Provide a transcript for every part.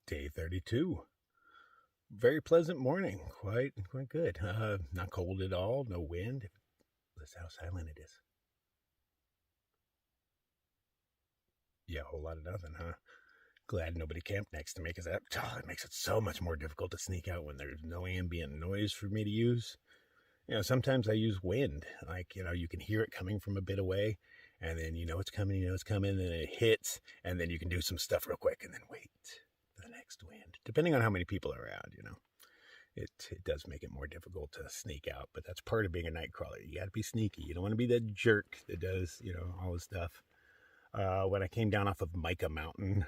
Day 32. Very pleasant morning. Quite good. Not cold at all. No wind. Listen how silent it is. Yeah, a whole lot of nothing, huh? Glad nobody camped next to me because that it makes it so much more difficult to sneak out when there's no ambient noise for me to use. Sometimes I use wind. Like, you can hear it coming from a bit away, and then it's coming, and then it hits, and then you can do some stuff real quick and then wait for the next wind. Depending on how many people are around, it does make it more difficult to sneak out, but that's part of being a night crawler. You got to be sneaky. You don't want to be that jerk that does, all this stuff. When I came down off of Micah Mountain,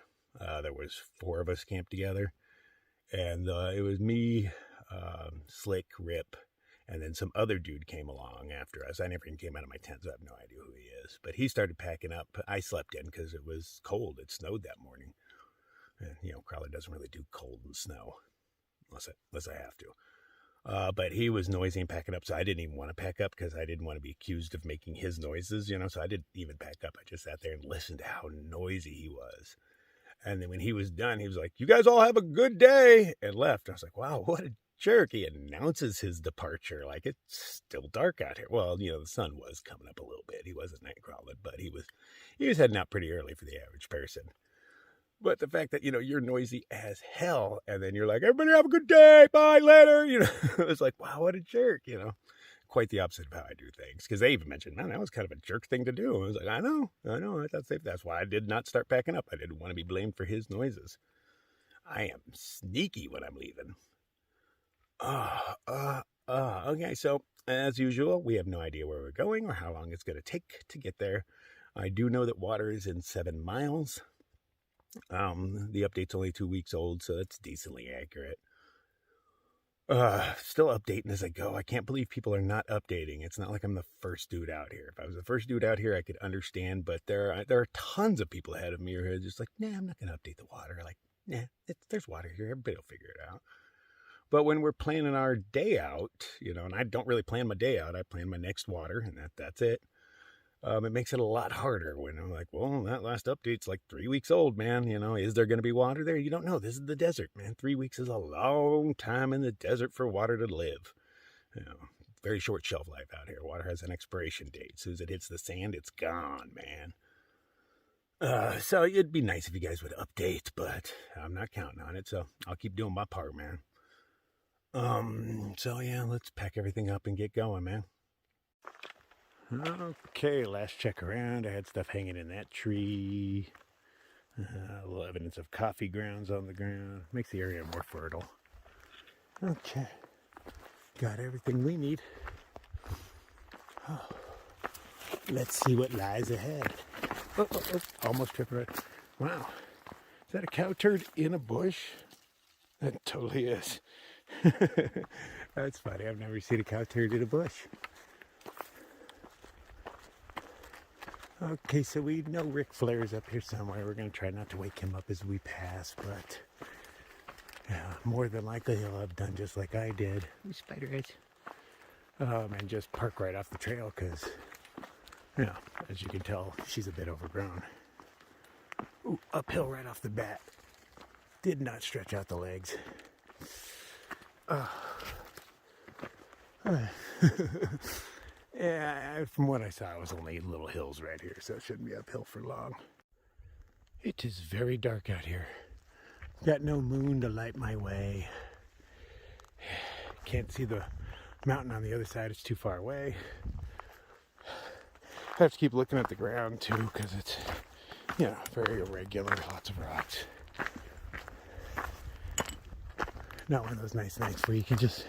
there was 4 of us camped together, and it was me, Slick, Rip, and then some other dude came along after us. I never even came out of my tent, so I have no idea who he is. But he started packing up. I slept in because it was cold. It snowed that morning. And, crawler doesn't really do cold and snow unless I have to. But he was noisy and packing up, so I didn't even want to pack up because I didn't want to be accused of making his noises, so I didn't even pack up. I just sat there and listened to how noisy he was. And then when he was done, he was like, "You guys all have a good day," and left. I was like, wow, what a jerk. He announces his departure like it's still dark out here. Well, the sun was coming up a little bit. He wasn't night crawling, but he was heading out pretty early for the average person. But the fact that, you're noisy as hell, and then you're like, "Everybody have a good day, bye, later," it's like, wow, what a jerk, Quite the opposite of how I do things. Because they even mentioned, man, that was kind of a jerk thing to do. I was like, I know, I thought that's why I did not start packing up. I didn't want to be blamed for his noises. I am sneaky when I'm leaving. Okay, so as usual, we have no idea where we're going or how long it's going to take to get there. I do know that water is in 7 miles. The update's only 2 weeks old, so that's decently accurate. Still updating as I go. I can't believe people are not updating. It's not like I'm the first dude out here. If I was the first dude out here, I could understand, but there are tons of people ahead of me who are just like, nah, I'm not going to update the water. Like, nah, there's water here. Everybody will figure it out. But when we're planning our day out, and I don't really plan my day out, I plan my next water, and that's it. It makes it a lot harder when I'm like, well, that last update's like 3 weeks old, man. Is there going to be water there? You don't know. This is the desert, man. 3 weeks is a long time in the desert for water to live. Very short shelf life out here. Water has an expiration date. As soon as it hits the sand, it's gone, man. So it'd be nice if you guys would update, but I'm not counting on it. So I'll keep doing my part, man. So yeah, let's pack everything up and get going, man. Okay, last check around. I had stuff hanging in that tree. A little evidence of coffee grounds on the ground. Makes the area more fertile. Okay, got everything we need. Oh. Let's see what lies ahead. Oh, almost tripped right. Wow, is that a cow turd in a bush? That totally is. That's funny. I've never seen a cow turd in a bush. Okay, so we know Rick Flair's up here somewhere. We're going to try not to wake him up as we pass, but more than likely he'll have done just like I did. Ooh, spider edge. And just park right off the trail because, as you can tell, she's a bit overgrown. Ooh, uphill right off the bat. Did not stretch out the legs. Yeah, from what I saw, it was only little hills right here, so it shouldn't be uphill for long. It is very dark out here. Got no moon to light my way. Can't see the mountain on the other side. It's too far away. I have to keep looking at the ground, too, because it's, very irregular. Lots of rocks. Not one of those nice nights where you can just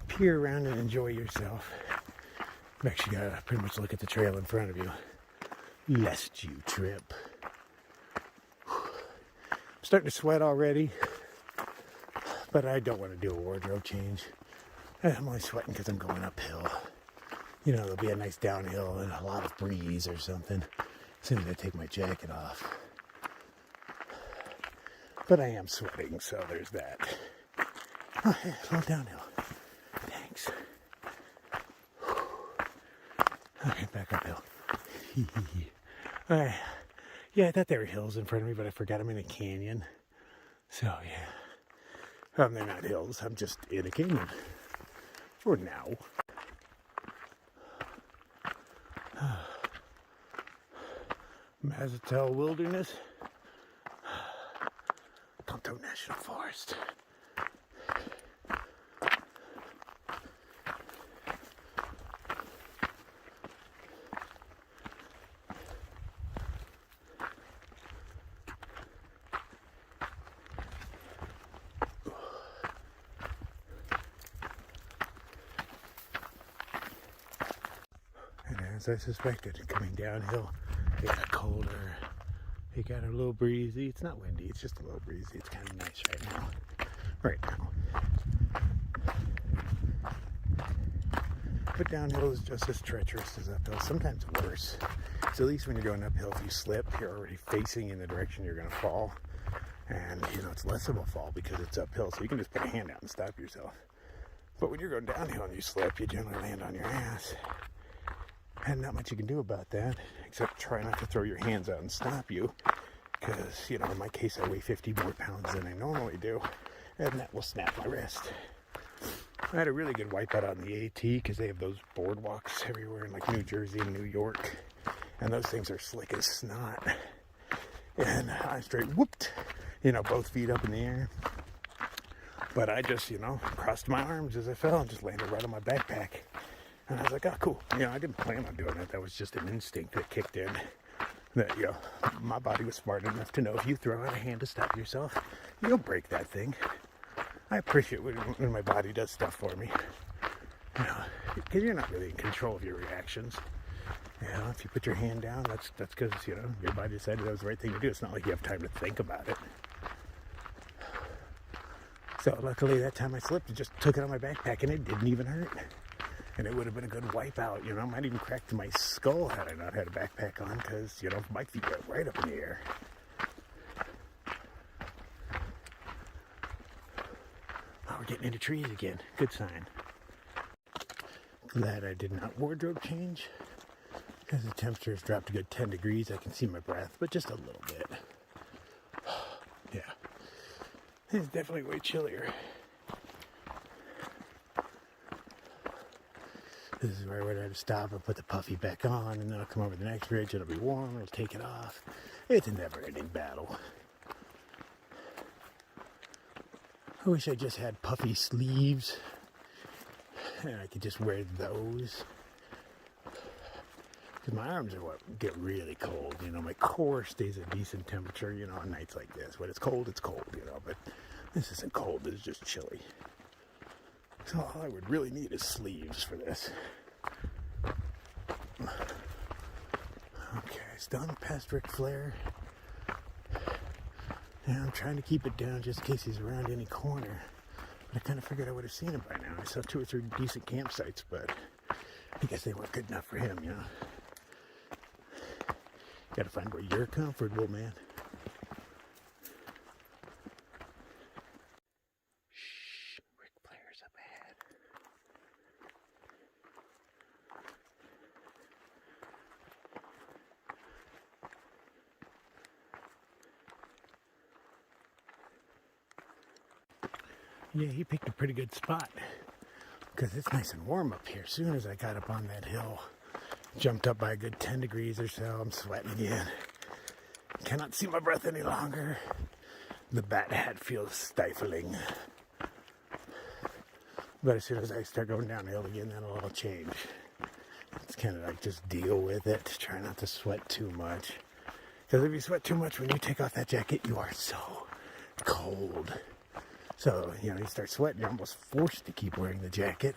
peer around and enjoy yourself. You've actually got to pretty much look at the trail in front of you, lest you trip. I'm starting to sweat already, but I don't want to do a wardrobe change. I'm only sweating because I'm going uphill. There'll be a nice downhill and a lot of breeze or something as soon as I take my jacket off. But I am sweating, so there's that. Oh, yeah, a little downhill. Thanks. Okay, back uphill. Yeah, I thought there were hills in front of me, but I forgot I'm in a canyon. So yeah, they're not hills. I'm just in a canyon for now. AZT Wilderness, Tonto National Forest. And as I suspected, coming downhill, it got colder. It got a little breezy. It's not windy, it's just a little breezy. It's kind of nice right now. But downhill is just as treacherous as uphill, sometimes worse. So at least when you're going uphill, if you slip, you're already facing in the direction you're going to fall. And, it's less of a fall because it's uphill, so you can just put a hand out and stop yourself. But when you're going downhill and you slip, you generally land on your ass. And not much you can do about that, except try not to throw your hands out and stop you. Because, in my case, I weigh 50 more pounds than I normally do. And that will snap my wrist. I had a really good wipeout on the AT because they have those boardwalks everywhere in like New Jersey and New York. And those things are slick as snot. And I straight whooped, both feet up in the air. But I just, crossed my arms as I fell and just landed right on my backpack. And I was like, oh, cool. I didn't plan on doing it. That was just an instinct that kicked in. That, my body was smart enough to know if you throw out a hand to stop yourself, you'll break that thing. I appreciate when my body does stuff for me. Because you're not really in control of your reactions. If you put your hand down, that's because, your body decided that was the right thing to do. It's not like you have time to think about it. So luckily that time I slipped and just took it on my backpack and it didn't even hurt. And it would have been a good wipeout, I might even crack to my skull had I not had a backpack on because, my feet were right up in the air. Oh, we're getting into trees again. Good sign. Glad I did not wardrobe change because the temperature has dropped a good 10 degrees. I can see my breath, but just a little bit. Yeah. It's definitely way chillier. This is where I would have to stop and put the puffy back on, and then I'll come over the next ridge, it'll be warm, I'll take it off. It's a never-ending battle. I wish I just had puffy sleeves, and I could just wear those. Because my arms are what get really cold, my core stays at decent temperature, on nights like this. When it's cold, but this isn't cold, this is just chilly. So all I would really need is sleeves for this. Okay, still past Ric Flair. And I'm trying to keep it down just in case he's around any corner. But I kind of figured I would have seen him by now. I saw 2 or 3 decent campsites, but I guess they weren't good enough for him, Gotta find where you're comfortable, man. Yeah, he picked a pretty good spot because it's nice and warm up here. As soon as I got up on that hill, jumped up by a good 10 degrees or so, I'm sweating again. Cannot see my breath any longer. The bat hat feels stifling. But as soon as I start going downhill again, that'll all change. It's kind of like just deal with it. Try not to sweat too much. Because if you sweat too much when you take off that jacket, you are so cold. So, you start sweating, you're almost forced to keep wearing the jacket,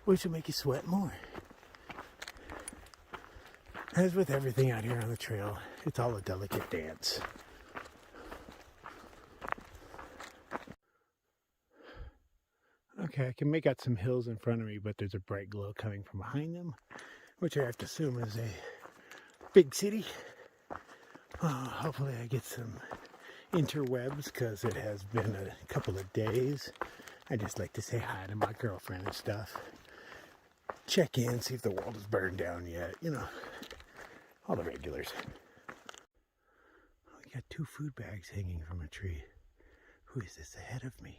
which will make you sweat more. As with everything out here on the trail, it's all a delicate dance. Okay, I can make out some hills in front of me, but there's a bright glow coming from behind them, which I have to assume is a big city. Hopefully I get some interwebs because it has been a couple of days. I just like to say hi to my girlfriend and stuff. Check in, see if the world is burned down yet. All the regulars. We got 2 food bags hanging from a tree. Who is this ahead of me?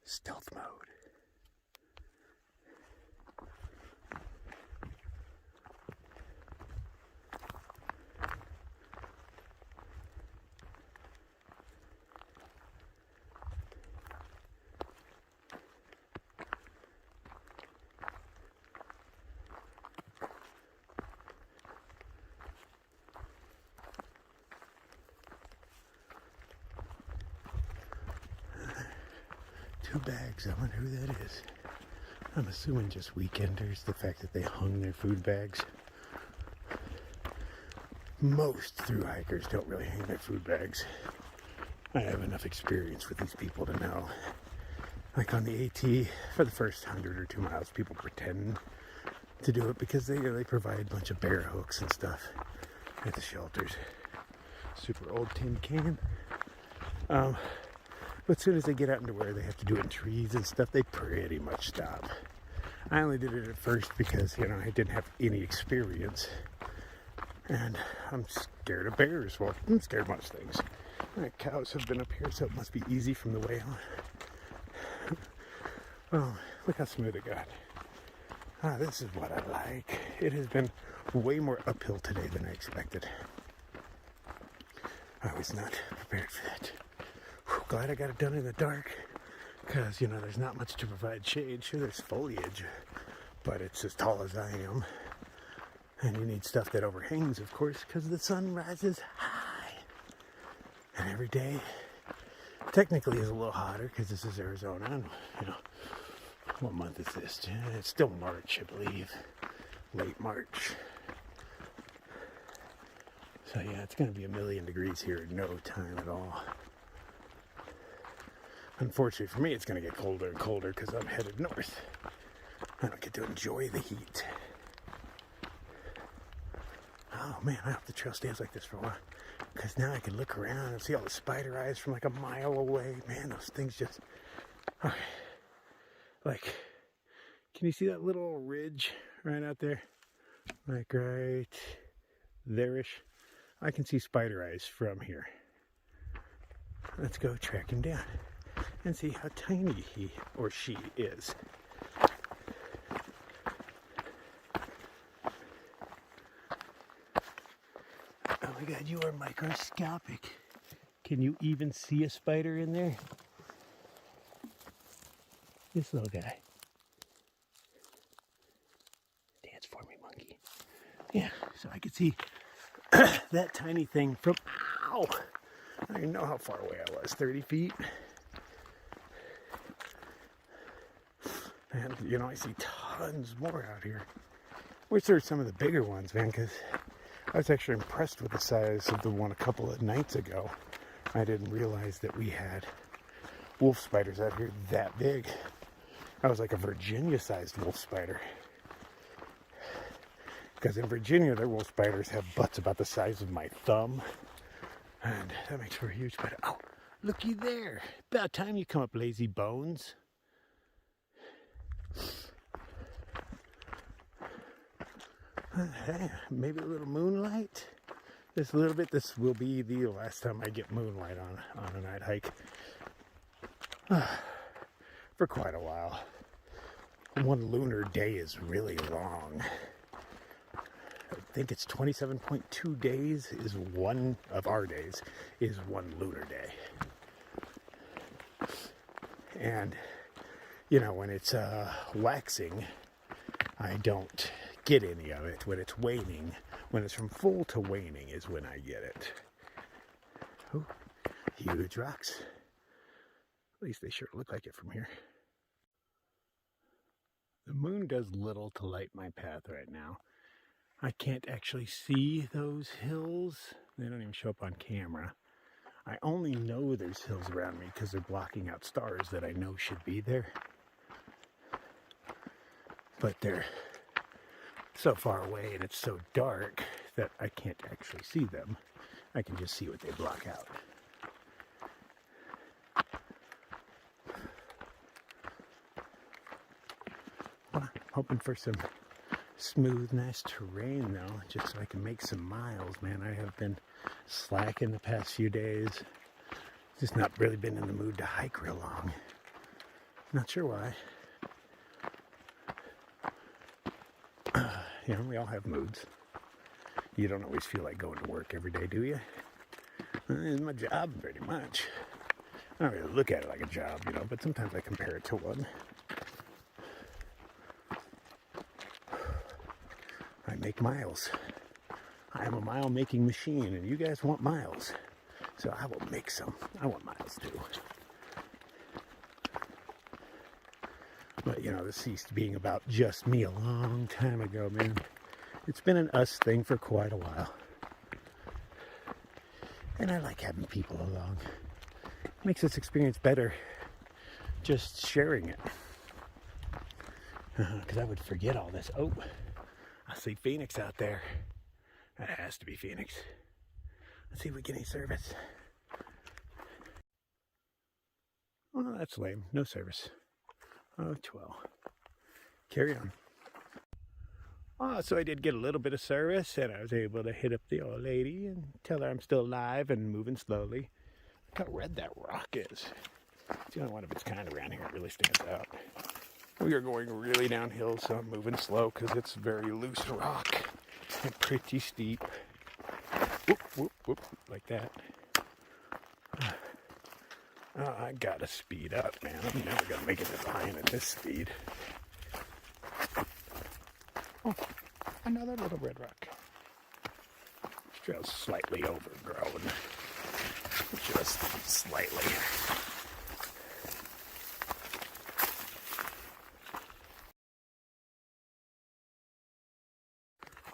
Stealth mode. Two bags, I wonder who that is. I'm assuming just weekenders, the fact that they hung their food bags. Most thru hikers don't really hang their food bags. I have enough experience with these people to know. Like on the AT, for the first 100 or 2 miles, people pretend to do it because they provide a bunch of bear hooks and stuff at the shelters. Super old tin can. But as soon as they get out into where they have to do it in trees and stuff, they pretty much stop. I only did it at first because, I didn't have any experience. And I'm scared of bears. Well, I'm scared of most things. Cows have been up here, so it must be easy from the way on. Oh, look how smooth it got. This is what I like. It has been way more uphill today than I expected. I was not prepared for that. Glad I got it done in the dark, because there's not much to provide shade. Sure, there's foliage, but it's as tall as I am, and you need stuff that overhangs, of course, because the sun rises high. And every day technically is a little hotter because this is Arizona, and what month is this? It's still March, I believe, late March. So yeah, it's going to be 1,000,000 degrees here in no time at all. Unfortunately for me, it's going to get colder and colder because I'm headed north. I don't get to enjoy the heat. Oh man, I hope the trail stays like this for a while, because now I can look around and see all the spider eyes from like a mile away. Man, those things just... Okay. Like, can you see that little ridge right out there? Like right there-ish. I can see spider eyes from here. Let's go track him down and see how tiny he or she is. Oh my God, you are microscopic. Can you even see a spider in there? This little guy. Dance for me, monkey. Yeah, so I could see that tiny thing from... Ow! I don't even know how far away I was. 30 feet? And, I see tons more out here. Which are some of the bigger ones, man, because I was actually impressed with the size of the one a couple of nights ago. I didn't realize that we had wolf spiders out here that big. That was like a Virginia-sized wolf spider. Because in Virginia, their wolf spiders have butts about the size of my thumb. And that makes for a huge spider. Oh, looky there. About time you come up, lazy bones. Hey, maybe a little moonlight. Just a little bit. This will be the last time I get moonlight on a night hike. For quite a while. One lunar day is really long. I think it's 27.2 days is one of our days, is one lunar day. And, when it's waxing, I don't get any of it. When it's waning, when it's from full to waning is when I get it. Oh, huge rocks. At least they sure look like it from here. The moon does little to light my path right now. I can't actually see those hills. They don't even show up on camera. I only know there's hills around me because they're blocking out stars that I know should be there. But they're so far away and it's so dark that I can't actually see them. I can just see what they block out. Well, hoping for some smooth, nice terrain though, just so I can make some miles, man. I have been slacking the past few days. Just not really been in the mood to hike real long. Not sure why. You know, we all have moods. You don't always feel like going to work every day, do you? It's my job, pretty much. I don't really look at it like a job, you know, but sometimes I compare it to one. I make miles. I am a mile-making machine, and you guys want miles. So I will make some. I want miles, too. But, you know, this ceased being about just me a long time ago, man. It's been an us thing for quite a while. And I like having people along. It makes this experience better just sharing it. Because I would forget all this. Oh, I see Phoenix out there. That has to be Phoenix. Let's see if we get any service. Oh, that's lame. No service. Oh, 12. Carry on. Oh, so I did get a little bit of service, and I was able to hit up the old lady and tell her I'm still alive and moving slowly. Look how red that rock is. It's the only one of its kind around here. It really stands out. We are going really downhill, so I'm moving slow because it's very loose rock and pretty steep. Whoop, whoop, whoop, like that. Oh, I gotta speed up, man. I'm never gonna make it this high at this speed. Oh, another little red rock. This trail's slightly overgrown. Just slightly.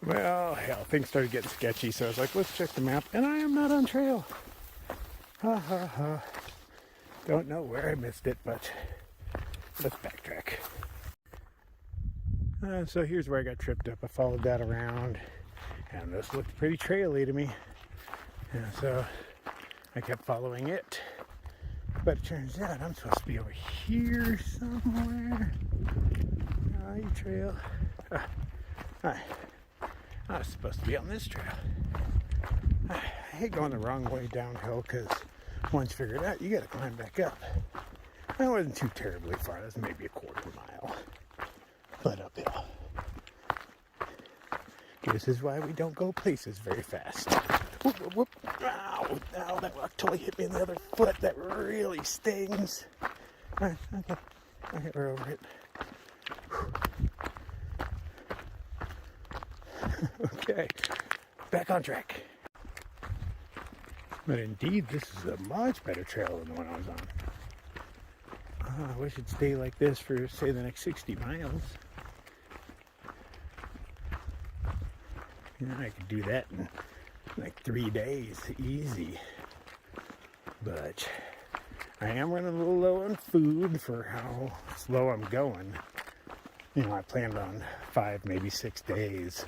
Well, hell, things started getting sketchy, so I was like, let's check the map, and I am not on trail. Ha ha ha. Don't know where I missed it, but let's backtrack. So here's where I got tripped up. I followed that around, and this looked pretty traily to me. And so I kept following it. But it turns out I'm supposed to be over here somewhere. Oh, you trail. I was supposed to be on this trail. I hate going the wrong way downhill because once you figure it out, you got to climb back up. That wasn't too terribly far. That's maybe a quarter mile, but uphill. This is why we don't go places very fast. Whoop, whoop, whoop. Ow, ow, that rock totally hit me in the other foot. That really stings. All right, okay, we're over it. Okay, back on track. But indeed, this is a much better trail than the one I was on. I wish it'd stay like this for, say, the next 60 miles. You know, I could do that in like 3 days, easy. But I am running a little low on food for how slow I'm going. You know, I planned on 5, maybe 6 days.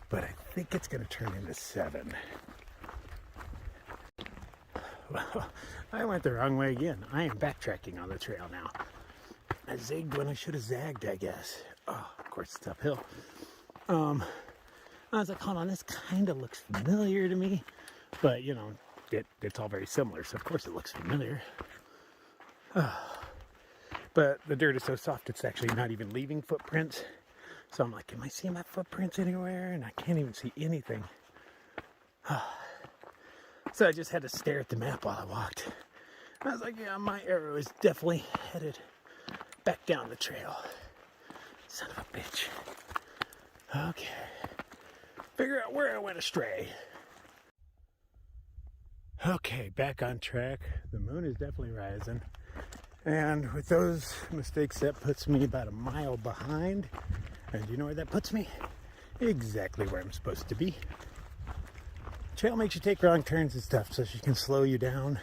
But I think it's going to turn into 7. Well, I went the wrong way again. I am backtracking on the trail now. I zigged when I should have zagged, I guess. Oh, of course it's uphill. I was like, hold on, this kind of looks familiar to me. But, you know, it's all very similar, so of course it looks familiar. But the dirt is so soft, it's actually not even leaving footprints. So I'm like, am I seeing my footprints anywhere? And I can't even see anything. So I just had to stare at the map while I walked. I was like, yeah, my arrow is definitely headed back down the trail. Son of a bitch. Okay. Figure out where I went astray. Okay, back on track. The moon is definitely rising. And with those mistakes, that puts me about a mile behind. And you know where that puts me? Exactly where I'm supposed to be. Trail makes you take wrong turns and stuff so she can slow you down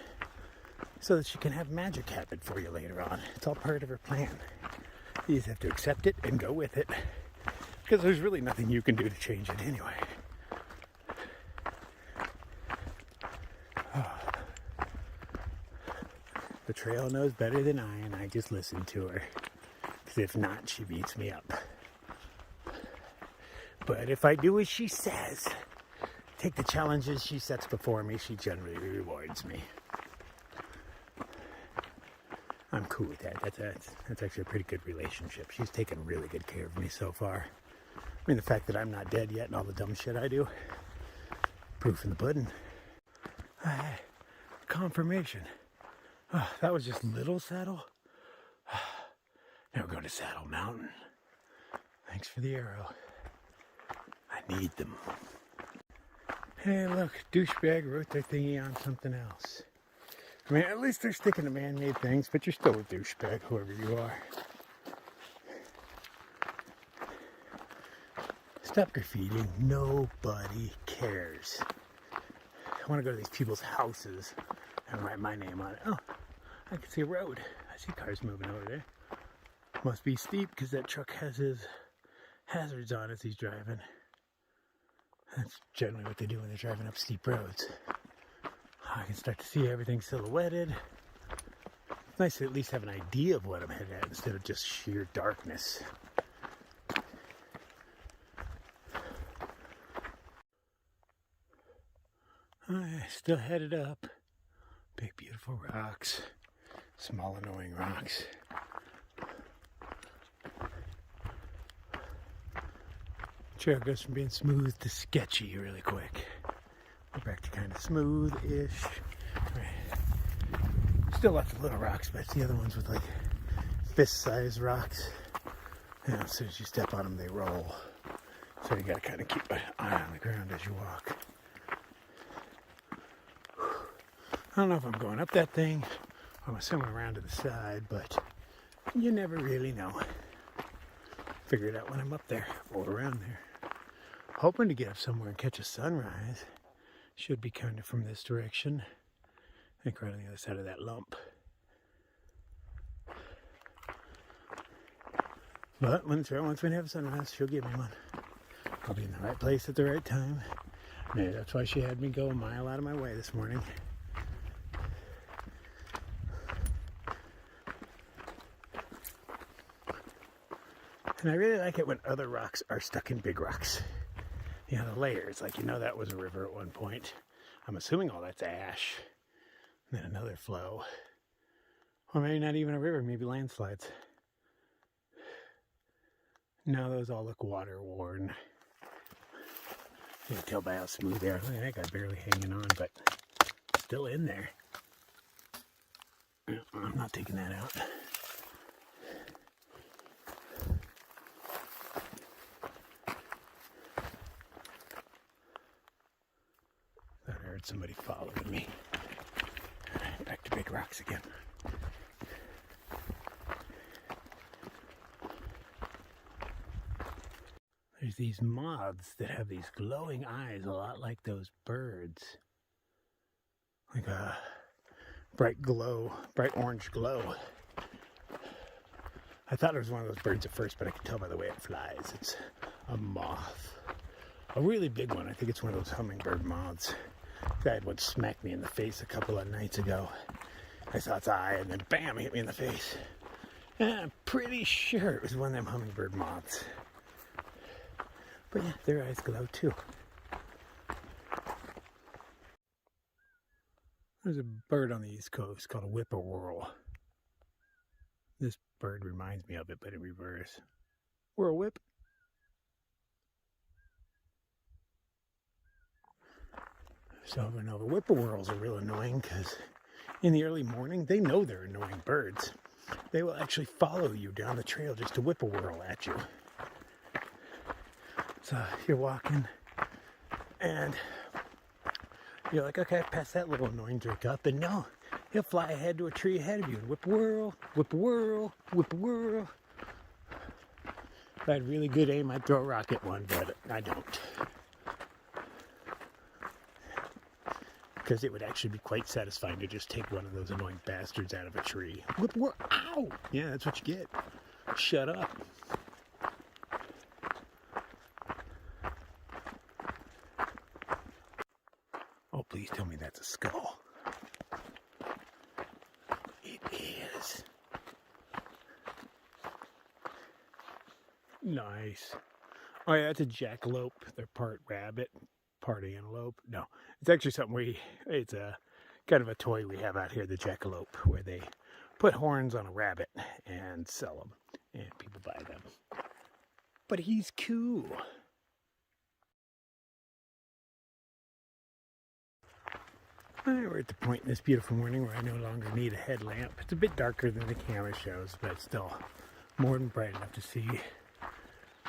so that she can have magic happen for you later on. It's all part of her plan. You just have to accept it and go with it because there's really nothing you can do to change it anyway. The trail knows better than I, and I just listen to her. Because if not, she beats me up. But if I do as she says, take the challenges she sets before me, she generally rewards me. I'm cool with that. That's actually a pretty good relationship. She's taken really good care of me so far. I mean, the fact that I'm not dead yet and all the dumb shit I do, proof in the pudding. Confirmation. Oh, that was just Little Saddle. Now we're going to Saddle Mountain. Thanks for the arrow. I need them. Hey, look, douchebag wrote their thingy on something else. I mean, at least they're sticking to man-made things, but you're still a douchebag, whoever you are. Stop graffitiing. Nobody cares. I want to go to these people's houses and write my name on it. Oh, I can see a road. I see cars moving over there. Must be steep because that truck has his hazards on as he's driving. That's generally what they do when they're driving up steep roads. I can start to see everything silhouetted. It's nice to at least have an idea of what I'm headed at instead of just sheer darkness. Still headed up. Big beautiful rocks. Small annoying rocks. Trail goes from being smooth to sketchy really quick. We're back to kind of smooth-ish. Right. Still lots of little rocks, but it's the other ones with like fist-sized rocks. And as soon as you step on them, they roll. So you gotta kind of keep an eye on the ground as you walk. I don't know if I'm going up that thing or I'm somewhere around to the side, but you never really know. Figure it out when I'm up there or around there. Hoping to get up somewhere and catch a sunrise. Should be kind of from this direction. I think right on the other side of that lump. But once we have a sunrise, she'll give me one. I'll be in the right place at the right time. Maybe that's why she had me go a mile out of my way this morning. And I really like it when other rocks are stuck in big rocks. You know, the layers, like, you know, that was a river at one point. I'm assuming all that's ash. And then another flow. Or maybe not even a river, maybe landslides. No, those all look water worn. You can tell by how smooth they are. Look at that guy barely hanging on, but still in there. I'm not taking that out. I heard somebody following me. Back to big rocks again. There's these moths that have these glowing eyes, a lot like those birds. Like a bright glow, bright orange glow. I thought it was one of those birds at first, but I could tell by the way it flies. It's a moth. A really big one. I think it's one of those hummingbird moths. Guy had one smack me in the face a couple of nights ago. I saw its eye and then bam, it hit me in the face. And I'm pretty sure it was one of them hummingbird moths. But yeah, their eyes glow too. There's a bird on the East Coast called a whippoorwill. This bird reminds me of it, but in reverse. Whirl whip. So over and over. Whippoorwills are real annoying because in the early morning, they know they're annoying birds. They will actually follow you down the trail just to whippoorwill at you. So you're walking and you're like, okay, past that little annoying drink up, and no, he'll fly ahead to a tree ahead of you and whippoorwill, whippoorwill, whippoorwill. If I had really good aim, I'd throw a rock at one, but I don't. Because it would actually be quite satisfying to just take one of those annoying bastards out of a tree. Whippoorwill, ow! Yeah, that's what you get. Shut up. Oh, please tell me that's a skull. It is. Nice. Oh yeah, it's a jackalope. They're part rabbit, part antelope. No, it's actually something it's a kind of a toy we have out here, the jackalope, where they put horns on a rabbit and sell them, and people buy them. But he's cool. We're at the point in this beautiful morning where I no longer need a headlamp. It's a bit darker than the camera shows, but still more than bright enough to see.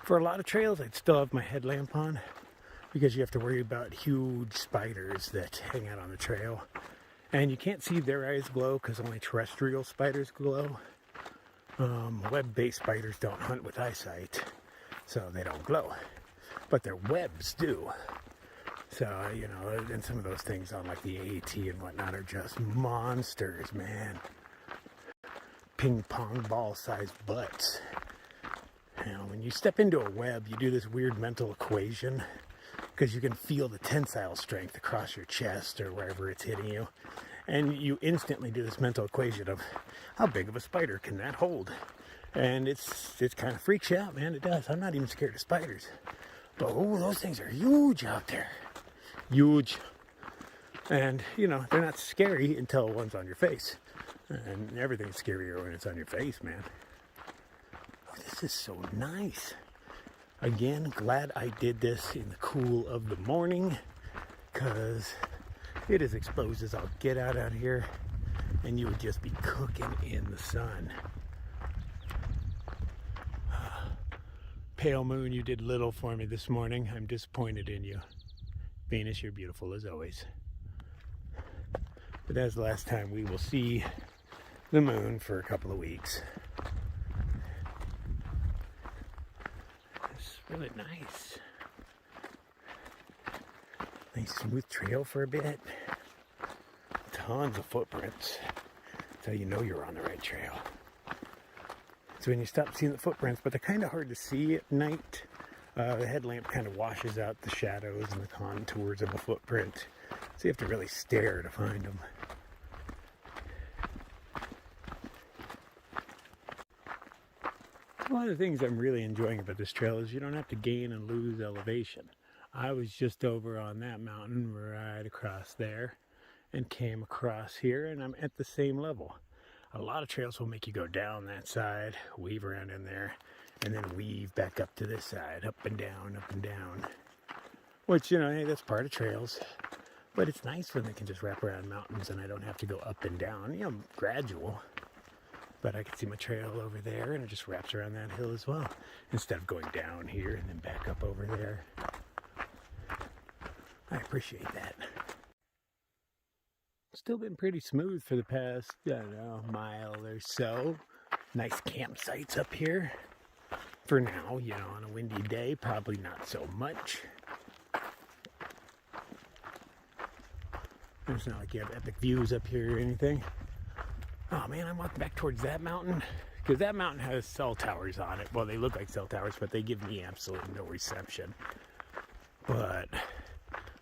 For a lot of trails, I'd still have my headlamp on because you have to worry about huge spiders that hang out on the trail. And you can't see their eyes glow because only terrestrial spiders glow. Web-based spiders don't hunt with eyesight, so they don't glow. But their webs do. So, you know, and some of those things on like the AZT and whatnot are just monsters, man. Ping pong ball sized butts. You know, when you step into a web, you do this weird mental equation because you can feel the tensile strength across your chest or wherever it's hitting you. And you instantly do this mental equation of how big of a spider can that hold? And it kind of freaks you out, man. It does. I'm not even scared of spiders. But oh, those things are huge out there. Huge. And, you know, they're not scary until one's on your face. And everything's scarier when it's on your face, man. Oh, this is so nice. Again, glad I did this in the cool of the morning, because it is exposed as I'll get out here, and you would just be cooking in the sun. Pale moon, you did little for me this morning. I'm disappointed in you. Venus, you're beautiful as always. But that's the last time we will see the moon for a couple of weeks. It's really nice. Nice smooth trail for a bit. Tons of footprints. That's how you know you're on the right trail. So when you stop seeing the footprints, but they're kind of hard to see at night. The headlamp kind of washes out the shadows and the contours of a footprint. So you have to really stare to find them. One of the things I'm really enjoying about this trail is you don't have to gain and lose elevation. I was just over on that mountain right across there and came across here, and I'm at the same level. A lot of trails will make you go down that side, weave around in there, and then weave back up to this side, up and down, which, you know, hey, that's part of trails. But it's nice when they can just wrap around mountains and I don't have to go up and down, you know, gradual. But I can see my trail over there, and it just wraps around that hill as well, instead of going down here and then back up over there. I appreciate that. Still been pretty smooth for the past, I don't know, mile or so. Nice campsites up here. For now, you know, on a windy day, probably not so much. It's not like you have epic views up here or anything. Oh man, I'm walking back towards that mountain, because that mountain has cell towers on it. Well, they look like cell towers, but they give me absolutely no reception. But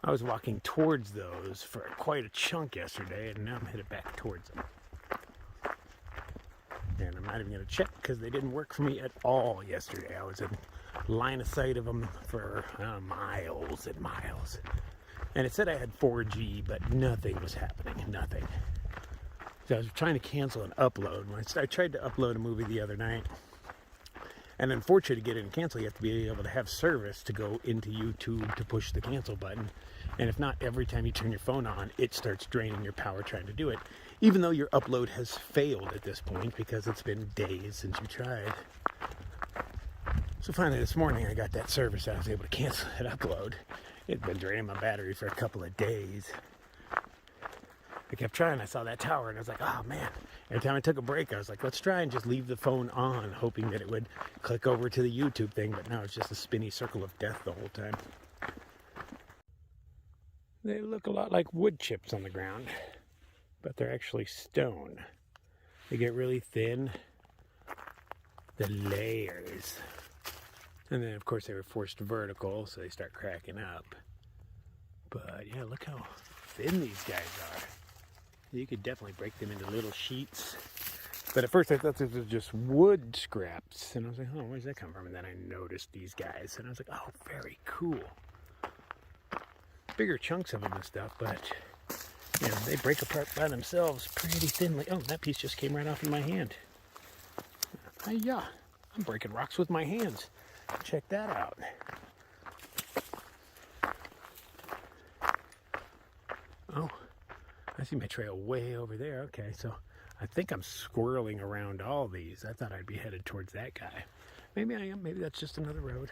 I was walking towards those for quite a chunk yesterday, and now I'm headed back towards them. And I'm not even going to check because they didn't work for me at all yesterday. I was in line of sight of them for miles and miles. And it said I had 4G, but nothing was happening. Nothing. So I was trying to cancel an upload. I tried to upload a movie the other night. And unfortunately, to get in and cancel, you have to be able to have service to go into YouTube to push the cancel button. And if not, every time you turn your phone on, it starts draining your power trying to do it. Even though your upload has failed at this point because it's been days since you tried. So finally this morning I got that service. I was able to cancel that upload. It'd been draining my battery for a couple of days. I kept trying. I saw that tower and I was like, oh man. Every time I took a break, I was like, let's try and just leave the phone on, hoping that it would click over to the YouTube thing. But now it's just a spinny circle of death the whole time. They look a lot like wood chips on the ground, but they're actually stone. They get really thin, the layers. And then, of course, they were forced vertical, so they start cracking up. But, yeah, look how thin these guys are. You could definitely break them into little sheets But at first I thought this was just wood scraps. And I was like, oh, where's that come from? And then I noticed these guys. And I was like, oh, very cool. Bigger chunks of them and stuff, but you know, they break apart by themselves pretty thinly. Oh, that piece just came right off in my hand. Yeah, I'm breaking rocks with my hands. Check that out. Oh, I see my trail way over there. Okay, so I think I'm swirling around all these. I thought I'd be headed towards that guy. Maybe I am. Maybe that's just another road.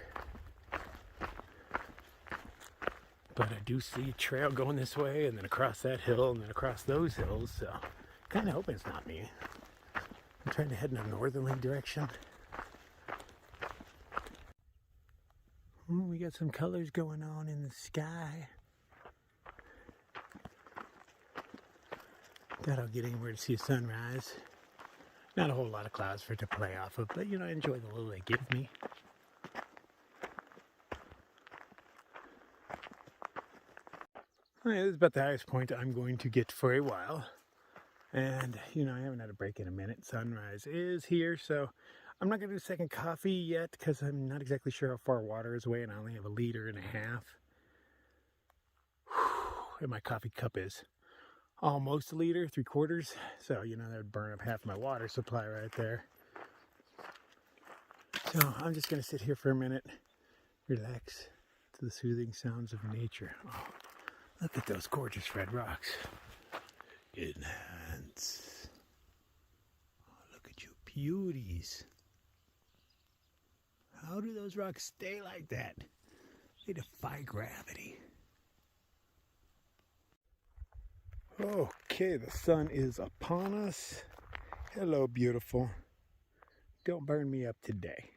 But I do see a trail going this way, and then across that hill, and then across those hills. So kind of hoping it's not me. I'm trying to head in a northerly direction. We got some colors going on in the sky. Doubt I'll get anywhere to see a sunrise. Not a whole lot of clouds for it to play off of, but you know, I enjoy the little they give me. This is about the highest point I'm going to get for a while. And, you know, I haven't had a break in a minute. Sunrise is here, so I'm not going to do a second coffee yet because I'm not exactly sure how far water is away, and I only have 1.5 liters. And my coffee cup is almost 1 liter, 3/4. So, you know, that would burn up half my water supply right there. So I'm just going to sit here for a minute, relax to the soothing sounds of nature. Oh, look at those gorgeous red rocks. Enhance. Oh, look at you beauties. How do those rocks stay like that? They defy gravity. Okay, the sun is upon us. Hello, beautiful. Don't burn me up today.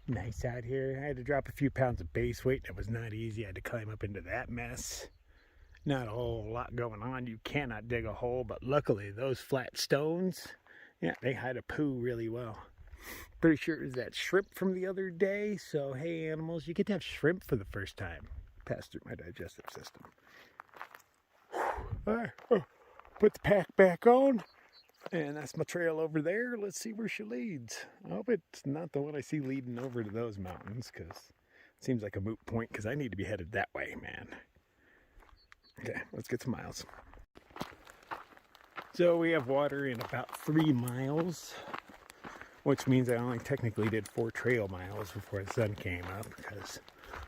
Nice out here. I had to drop a few pounds of base weight. That was not easy. I had to climb up into that mess. Not a whole lot going on. You cannot dig a hole, but luckily those flat stones, yeah, they hide a poo really well. Pretty sure it was that shrimp from the other day. So, hey, animals, you get to have shrimp for the first time. Passed through my digestive system. All right, put the pack back on. And that's my trail over there. Let's see where she leads. I hope it's not the one I see leading over to those mountains, because it seems like a moot point, because I need to be headed that way, man. Okay, let's get some miles. So we have water in about 3 miles, which means I only technically did 4 trail miles before the sun came up, because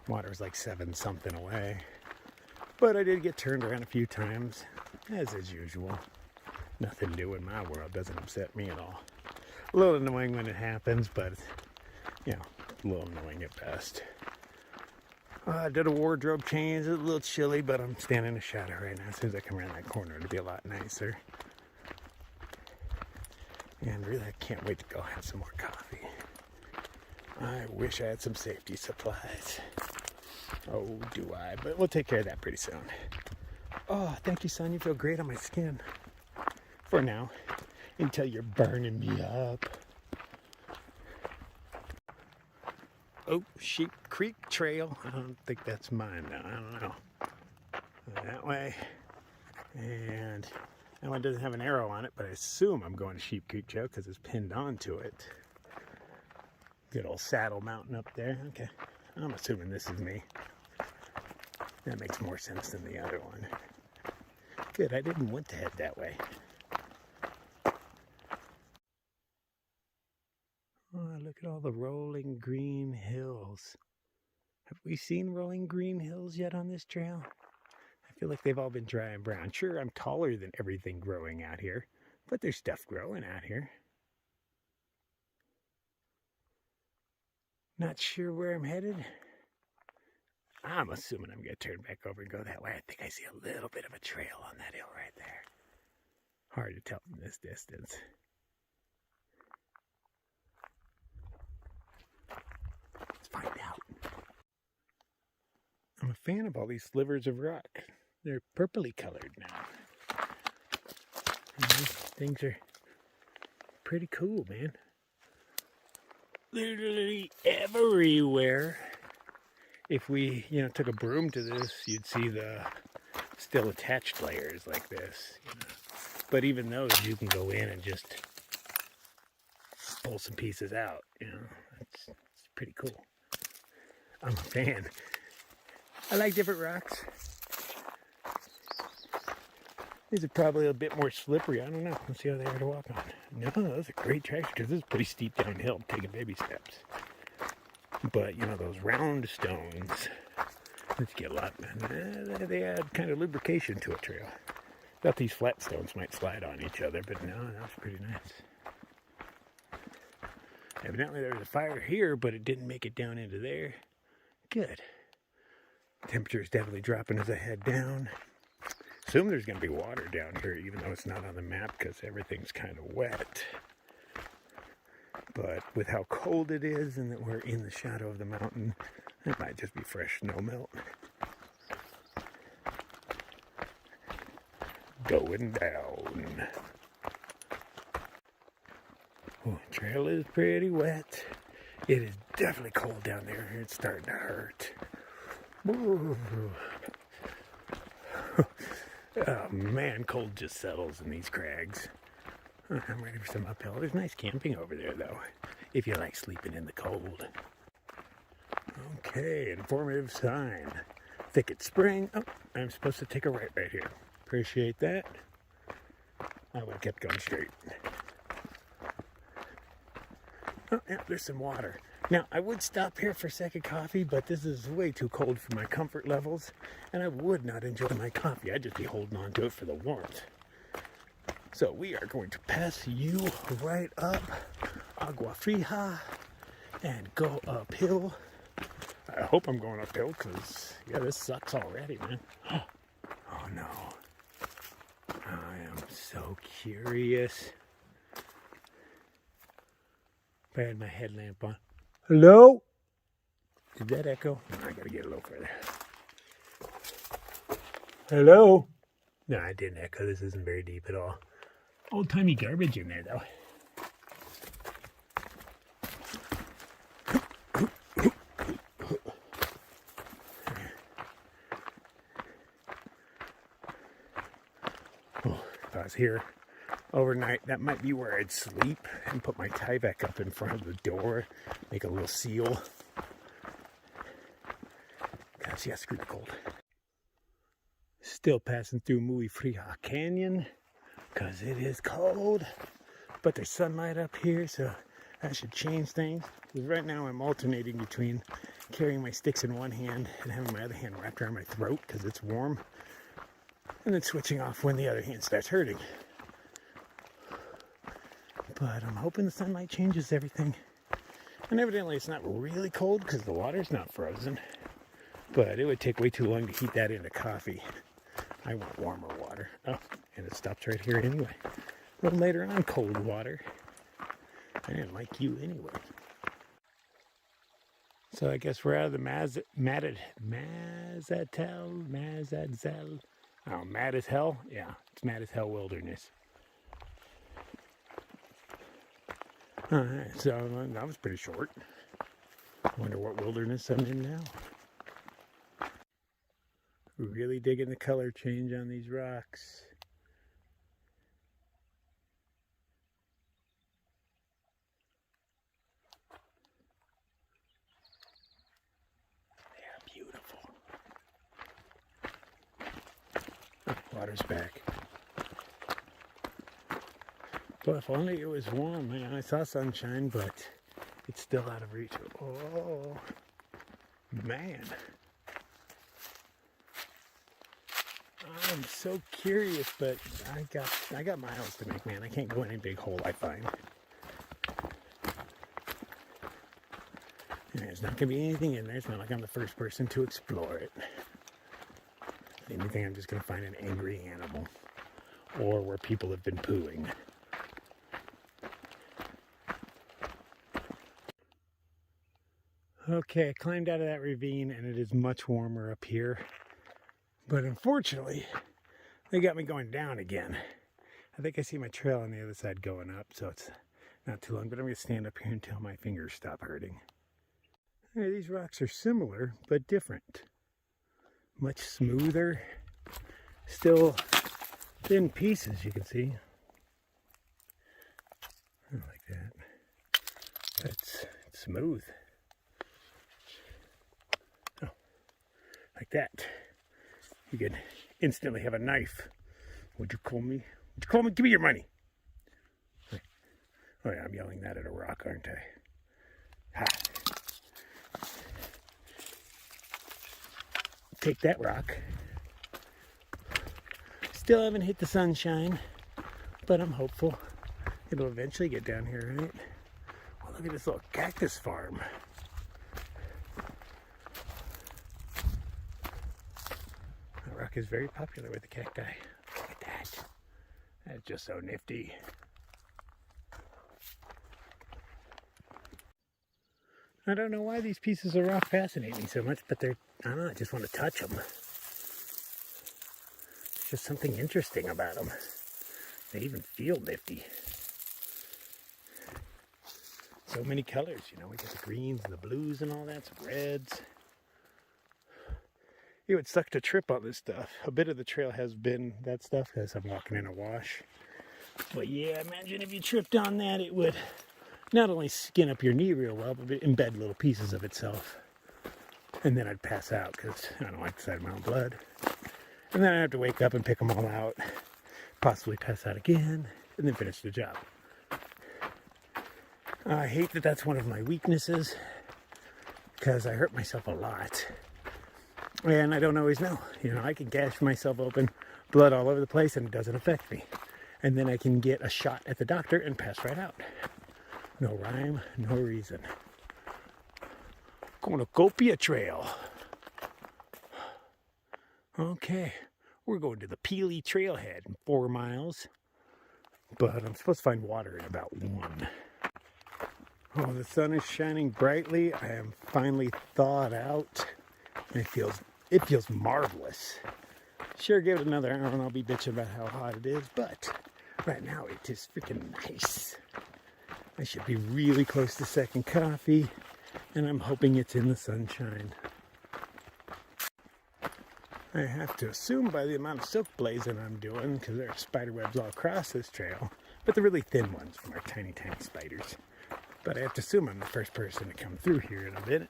water was like 7 something away. But I did get turned around a few times, as is usual. Nothing new in my world. Doesn't upset me at all. A little annoying when it happens, but, you know, a little annoying at best. I did a wardrobe change. It's a little chilly, but I'm standing in the shadow right now. As soon as I come around that corner, it'll be a lot nicer. And really, I can't wait to go have some more coffee. I wish I had some safety supplies. Oh, do I? But we'll take care of that pretty soon. Oh, thank you, son. You feel great on my skin. For now, until you're burning me up. Oh, Sheep Creek Trail. I don't think that's mine now. I don't know. That way. And that one doesn't have an arrow on it, but I assume I'm going to Sheep Creek Trail because it's pinned onto it. Good old Saddle Mountain up there. Okay. I'm assuming this is me. That makes more sense than the other one. Good, I didn't want to head that way. Oh, look at all the rolling green hills. Have we seen rolling green hills yet on this trail? I feel like they've all been dry and brown. Sure, I'm taller than everything growing out here, but there's stuff growing out here. Not sure where I'm headed. I'm assuming I'm going to turn back over and go that way. I think I see a little bit of a trail on that hill right there. Hard to tell from this distance. Let's find out. I'm a fan of all these slivers of rock. They're purpley colored now. And these things are pretty cool, man. Literally everywhere. If we, took a broom to this, you'd see the still attached layers like this. But even those, you can go in and just pull some pieces out. You know, it's pretty cool. I'm a fan. I like different rocks. These are probably a bit more slippery. I don't know. Let's see how they are to walk on. No, those are great tracks because this is pretty steep downhill, taking baby steps. But, you know, those round stones, let's get a lot. They add kind of lubrication to a trail. Thought these flat stones might slide on each other, but no, that's pretty nice. Evidently there was a fire here, but it didn't make it down into there. Good. Temperature is definitely dropping as I head down. Assume there's going to be water down here, even though it's not on the map because everything's kind of wet. But with how cold it is and that we're in the shadow of the mountain, it might just be fresh snow melt. Going down. Oh, the trail is pretty wet. It is definitely cold down there. It's starting to hurt. Ooh. Oh man, cold just settles in these crags. I'm ready for some uphill. There's nice camping over there though, if you like sleeping in the cold. Okay, informative sign. Thicket Spring. Oh, I'm supposed to take a right here. Appreciate that. I would have kept going straight. Oh, yeah, there's some water. Now, I would stop here for a second coffee, but this is way too cold for my comfort levels, and I would not enjoy my coffee. I'd just be holding on to it for the warmth. So we are going to pass you right up Agua Fria and go uphill. I hope I'm going uphill because, yeah, this sucks already, man. Oh, no. I am so curious. If I had my headlamp on. Hello? Did that echo? I gotta get a little further. Hello? No, I didn't echo. This isn't very deep at all. Old-timey garbage in there, though. Oh, if I was here overnight, that might be where I'd sleep and put my Tyvek up in front of the door, make a little seal. Gosh, yeah, screw the cold. Still passing through Muy Fria Canyon because it is cold, but there's sunlight up here, so that should change things. Right now I'm alternating between carrying my sticks in one hand and having my other hand wrapped around my throat because it's warm, and then switching off when the other hand starts hurting. But I'm hoping the sunlight changes everything. And evidently it's not really cold because the water's not frozen. But it would take way too long to heat that into coffee. I want warmer water. Oh, and it stops right here anyway. A little later on, cold water. I didn't like you anyway. So I guess we're out of the Mazatel. Oh, mad as hell? Yeah, it's mad as hell wilderness. Alright, so that was pretty short. I wonder what wilderness I'm in now. Really digging the color change on these rocks. They are beautiful. Oh, water's back. But if only it was warm, man. I saw sunshine, but it's still out of reach. Oh, man. I'm so curious, but I got miles to make, man. I can't go in any big hole I find. And there's not going to be anything in there. It's not like I'm the first person to explore it. If anything, I'm just going to find an angry animal. Or where people have been pooing. Okay, I climbed out of that ravine and it is much warmer up here. But unfortunately, they got me going down again. I think I see my trail on the other side going up, so it's not too long. But I'm going to stand up here until my fingers stop hurting. Hey, these rocks are similar, but different. Much smoother. Still thin pieces, you can see. Like that. It's smooth. Oh, like that. You could instantly have a knife. Would you call me? Would you call me? Give me your money. Oh yeah, I'm yelling that at a rock, aren't I? Ha. Take that rock. Still haven't hit the sunshine, but I'm hopeful it'll eventually get down here, right? Oh, look at this little cactus farm. That rock is very popular with the cacti. Look at that. That's just so nifty. I don't know why these pieces of rock fascinate me so much, but I don't know, I just want to touch them. There's just something interesting about them. They even feel nifty. So many colors, you know, we got the greens and the blues and all that, some reds. It would suck to trip on this stuff. A bit of the trail has been that stuff as I'm walking in a wash. But yeah, imagine if you tripped on that, it would not only skin up your knee real well, but embed little pieces of itself. And then I'd pass out because I don't like the sight of my own blood. And then I'd have to wake up and pick them all out, possibly pass out again, and then finish the job. I hate that that's one of my weaknesses because I hurt myself a lot. And I don't always know. You know, I can gash myself open, blood all over the place, and it doesn't affect me. And then I can get a shot at the doctor and pass right out. No rhyme, no reason. Cornucopia Trail. Okay, we're going to the Peely Trailhead in 4 miles. But I'm supposed to find water in about 1. Oh, the sun is shining brightly. I am finally thawed out. It feels marvelous. Sure, give it another hour and I'll be bitching about how hot it is, but right now it is freaking nice. I should be really close to second coffee, and I'm hoping it's in the sunshine. I have to assume by the amount of silk blazing I'm doing, because there are spider webs all across this trail, but the really thin ones from our tiny, tiny spiders. But I have to assume I'm the first person to come through here in a minute,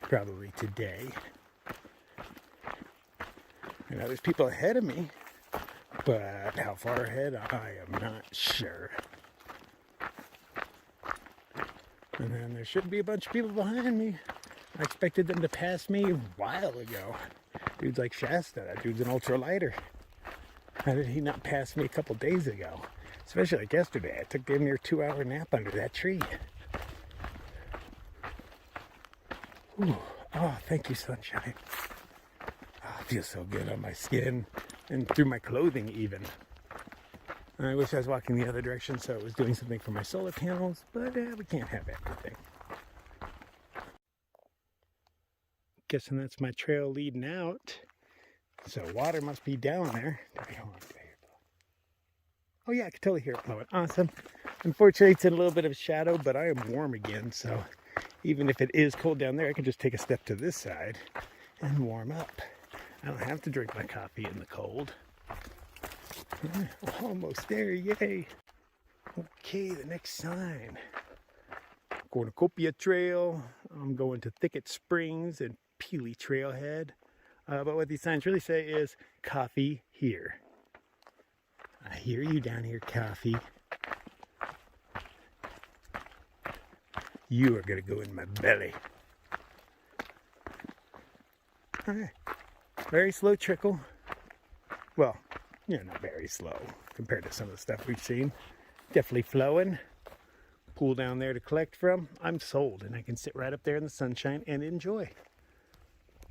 probably today. I know there's people ahead of me, but how far ahead, I am not sure. And then there shouldn't be a bunch of people behind me. I expected them to pass me a while ago. Dude's like Shasta, that dude's an ultralighter. How did he not pass me a couple days ago? Especially like yesterday, I took damn near 2-hour nap under that tree. Ooh. Oh, thank you, sunshine. Oh, it feels so good on my skin and through my clothing even. I wish I was walking the other direction so it was doing something for my solar panels, but we can't have everything. Guessing that's my trail leading out. So water must be down there. Oh yeah, I can totally hear it blowing. Awesome. Unfortunately, it's in a little bit of shadow, but I am warm again. So even if it is cold down there, I can just take a step to this side and warm up. I don't have to drink my coffee in the cold. Almost there, yay. Okay, the next sign. Cornucopia Trail. I'm going to Thicket Springs and Peely Trailhead. But what these signs really say is coffee here. I hear you down here, coffee. You are going to go in my belly. Okay. Very slow trickle. Well, you know, not very slow compared to some of the stuff we've seen. Definitely flowing. Pool down there to collect from. I'm sold, and I can sit right up there in the sunshine and enjoy.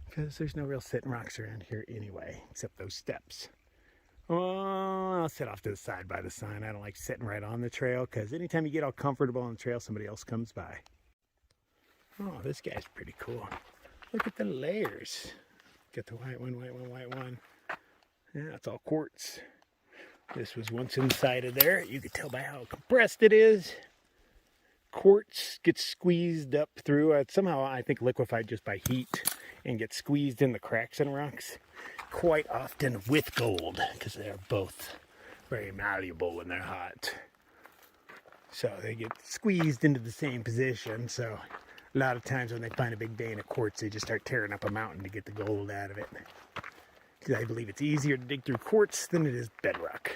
Because there's no real sitting rocks around here anyway, except those steps. Oh, I'll sit off to the side by the sign. I don't like sitting right on the trail, because anytime you get all comfortable on the trail, somebody else comes by. Oh, this guy's pretty cool. Look at the layers. Get the white one, white one, white one. Yeah, it's all quartz. This was once inside of there. You can tell by how compressed it is. Quartz gets squeezed up through. Somehow, I think, liquefied just by heat and gets squeezed in the cracks in rocks quite often with gold, because they're both very malleable when they're hot. So they get squeezed into the same position. So a lot of times when they find a big vein of quartz, they just start tearing up a mountain to get the gold out of it. Because I believe it's easier to dig through quartz than it is bedrock.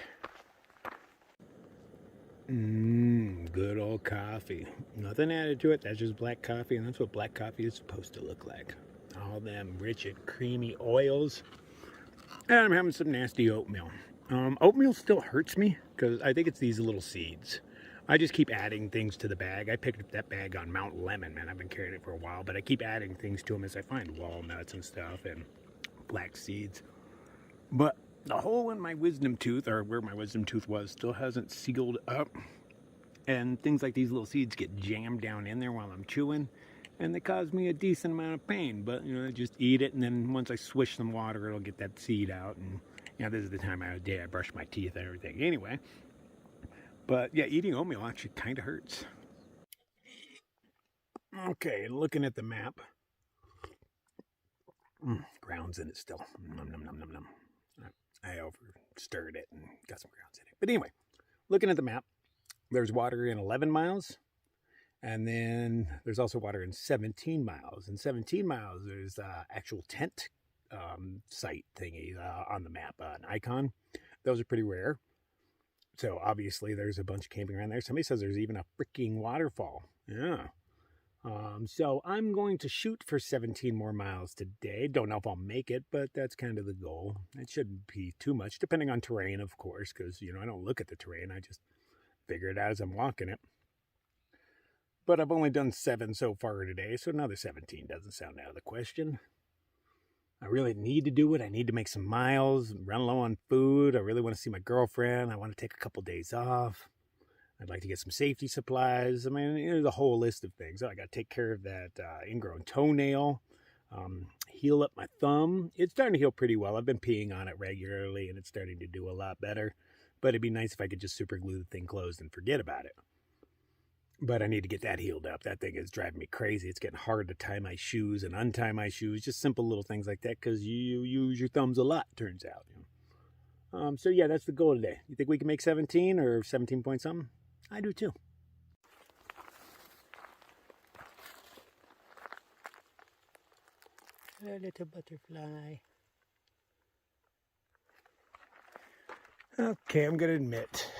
Good old coffee. Nothing added to it. That's just black coffee, and that's what black coffee is supposed to look like. All them rich and creamy oils. And I'm having some nasty oatmeal. Oatmeal still hurts me because I think it's these little seeds. I just keep adding things to the bag. I picked up that bag on Mount Lemon, man. I've been carrying it for a while, but I keep adding things to them as I find walnuts and stuff and flax seeds. But the hole in my wisdom tooth, or where my wisdom tooth was, still hasn't sealed up. And things like these little seeds get jammed down in there while I'm chewing. And they cause me a decent amount of pain. But, you know, I just eat it, and then once I swish some water, it'll get that seed out. And, you know, this is the time of day I brush my teeth and everything. Anyway. But, yeah, eating oatmeal actually kind of hurts. Okay, looking at the map. Grounds in it still. Nom, nom, nom, nom, nom. I over-stirred it and got some grounds in it. But anyway, looking at the map, there's water in 11 miles. And then there's also water in 17 miles. In 17 miles, there's actual tent site thingy on the map, an icon. Those are pretty rare. So obviously there's a bunch of camping around there. Somebody says there's even a freaking waterfall. Yeah. So I'm going to shoot for 17 more miles today. Don't know if I'll make it, but that's kind of the goal. It shouldn't be too much, depending on terrain, of course, because, you know, I don't look at the terrain. I just figure it out as I'm walking it. But I've only done 7 so far today, so another 17 doesn't sound out of the question. I really need to do it. I need to make some miles, run low on food. I really want to see my girlfriend. I want to take a couple days off. I'd like to get some safety supplies. I mean, there's a whole list of things. I got to take care of that ingrown toenail, heal up my thumb. It's starting to heal pretty well. I've been peeing on it regularly, and it's starting to do a lot better. But it'd be nice if I could just super glue the thing closed and forget about it. But I need to get that healed up. That thing is driving me crazy. It's getting hard to tie my shoes and untie my shoes. Just simple little things like that because you use your thumbs a lot, turns out. So, yeah, that's the goal today. You think we can make 17 or 17 point something? I do, too. A little butterfly. Okay, I'm going to admit,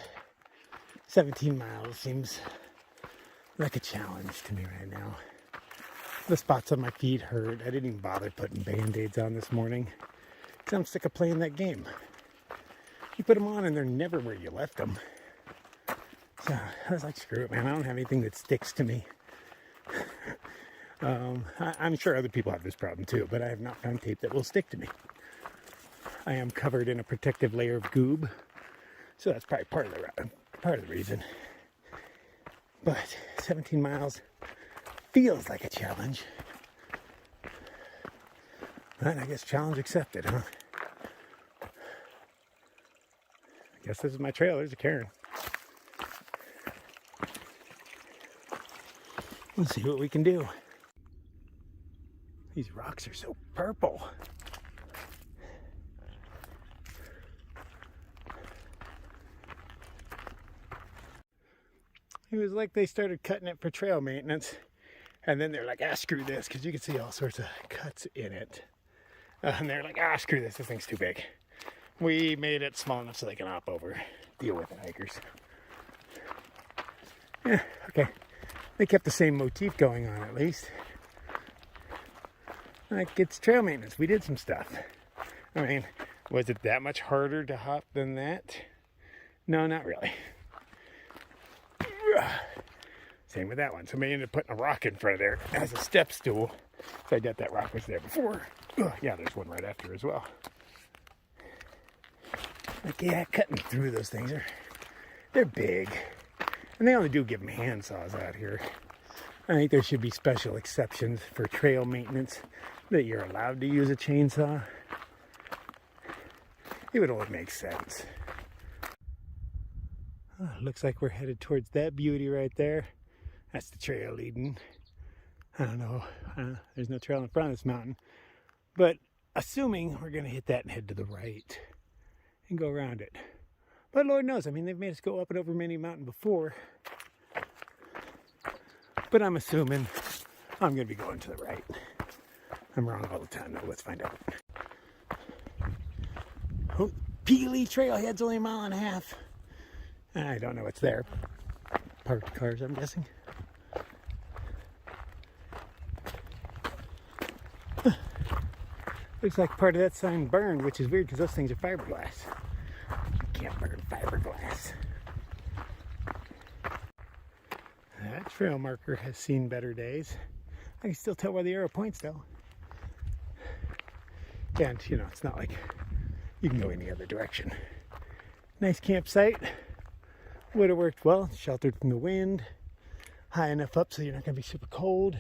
17 miles seems like a challenge to me right now. The spots on my feet hurt. I didn't even bother putting Band-Aids on this morning because I'm sick of playing that game. You put them on and they're never where you left them. So I was like, screw it, man. I don't have anything that sticks to me. I'm sure other people have this problem too, but I have not found tape that will stick to me. I am covered in a protective layer of goob, so that's probably part of the reason. But 17 miles feels like a challenge. But I guess challenge accepted, huh? I guess this is my trail. There's a cairn. Let's see what we can do. These rocks are so purple. It was like they started cutting it for trail maintenance. And then they're like, screw this, because you can see all sorts of cuts in it. And they're like, screw this thing's too big. We made it small enough so they can hop over. Deal with it, hikers. Yeah, okay. They kept the same motif going on, at least. Like, it's trail maintenance. We did some stuff. I mean, was it that much harder to hop than that? No, not really. Same with that one. Somebody ended up putting a rock in front of there as a step stool. So I bet that rock was there before. Yeah, there's one right after as well. Like, yeah, cutting through those things, they're big. And they only do give them hand saws out here. I think there should be special exceptions for trail maintenance that you're allowed to use a chainsaw. It would only make sense. Looks like we're headed towards that beauty right there. That's the trail leading. I don't know. There's no trail in front of this mountain. But assuming we're going to hit that and head to the right and go around it. But Lord knows, I mean, they've made us go up and over many mountain before. But I'm assuming I'm going to be going to the right. I'm wrong all the time, though. Let's find out. Oh, Peely Trailhead's only a mile and a half. I don't know what's there. Parked cars, I'm guessing. Huh. Looks like part of that sign burned, which is weird because those things are fiberglass. You can't burn fiberglass. That trail marker has seen better days. I can still tell where the arrow points, though. And, you know, it's not like you can go any other direction. Nice campsite. Would have worked well. Sheltered from the wind. High enough up so you're not going to be super cold.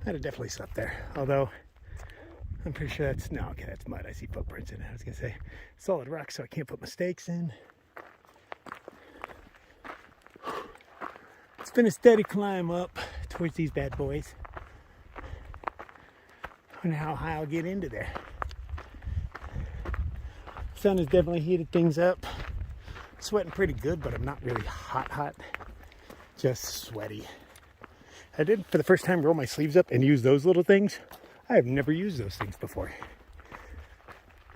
I'd have definitely slept there. Although, I'm pretty sure that's... No, okay, that's mud. I see footprints in it. I was going to say solid rock, so I can't put mistakes in. It's been a steady climb up towards these bad boys. I wonder how high I'll get into there. Sun has definitely heated things up. Sweating pretty good, but I'm not really hot. Just sweaty. I did, for the first time, roll my sleeves up and use those little things. I have never used those things before.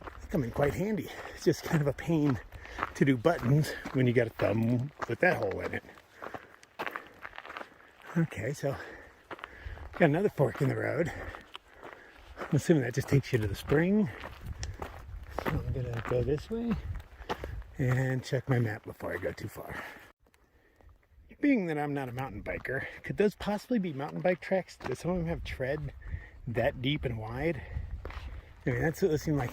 They come in quite handy. It's just kind of a pain to do buttons when you got a thumb with that hole in it. Okay, so got another fork in the road. I'm assuming that just takes you to the spring. So I'm gonna go this way and check my map before I go too far. Being that I'm not a mountain biker, could those possibly be mountain bike tracks? Does some of them have tread that deep and wide? I mean, that's what they seem like,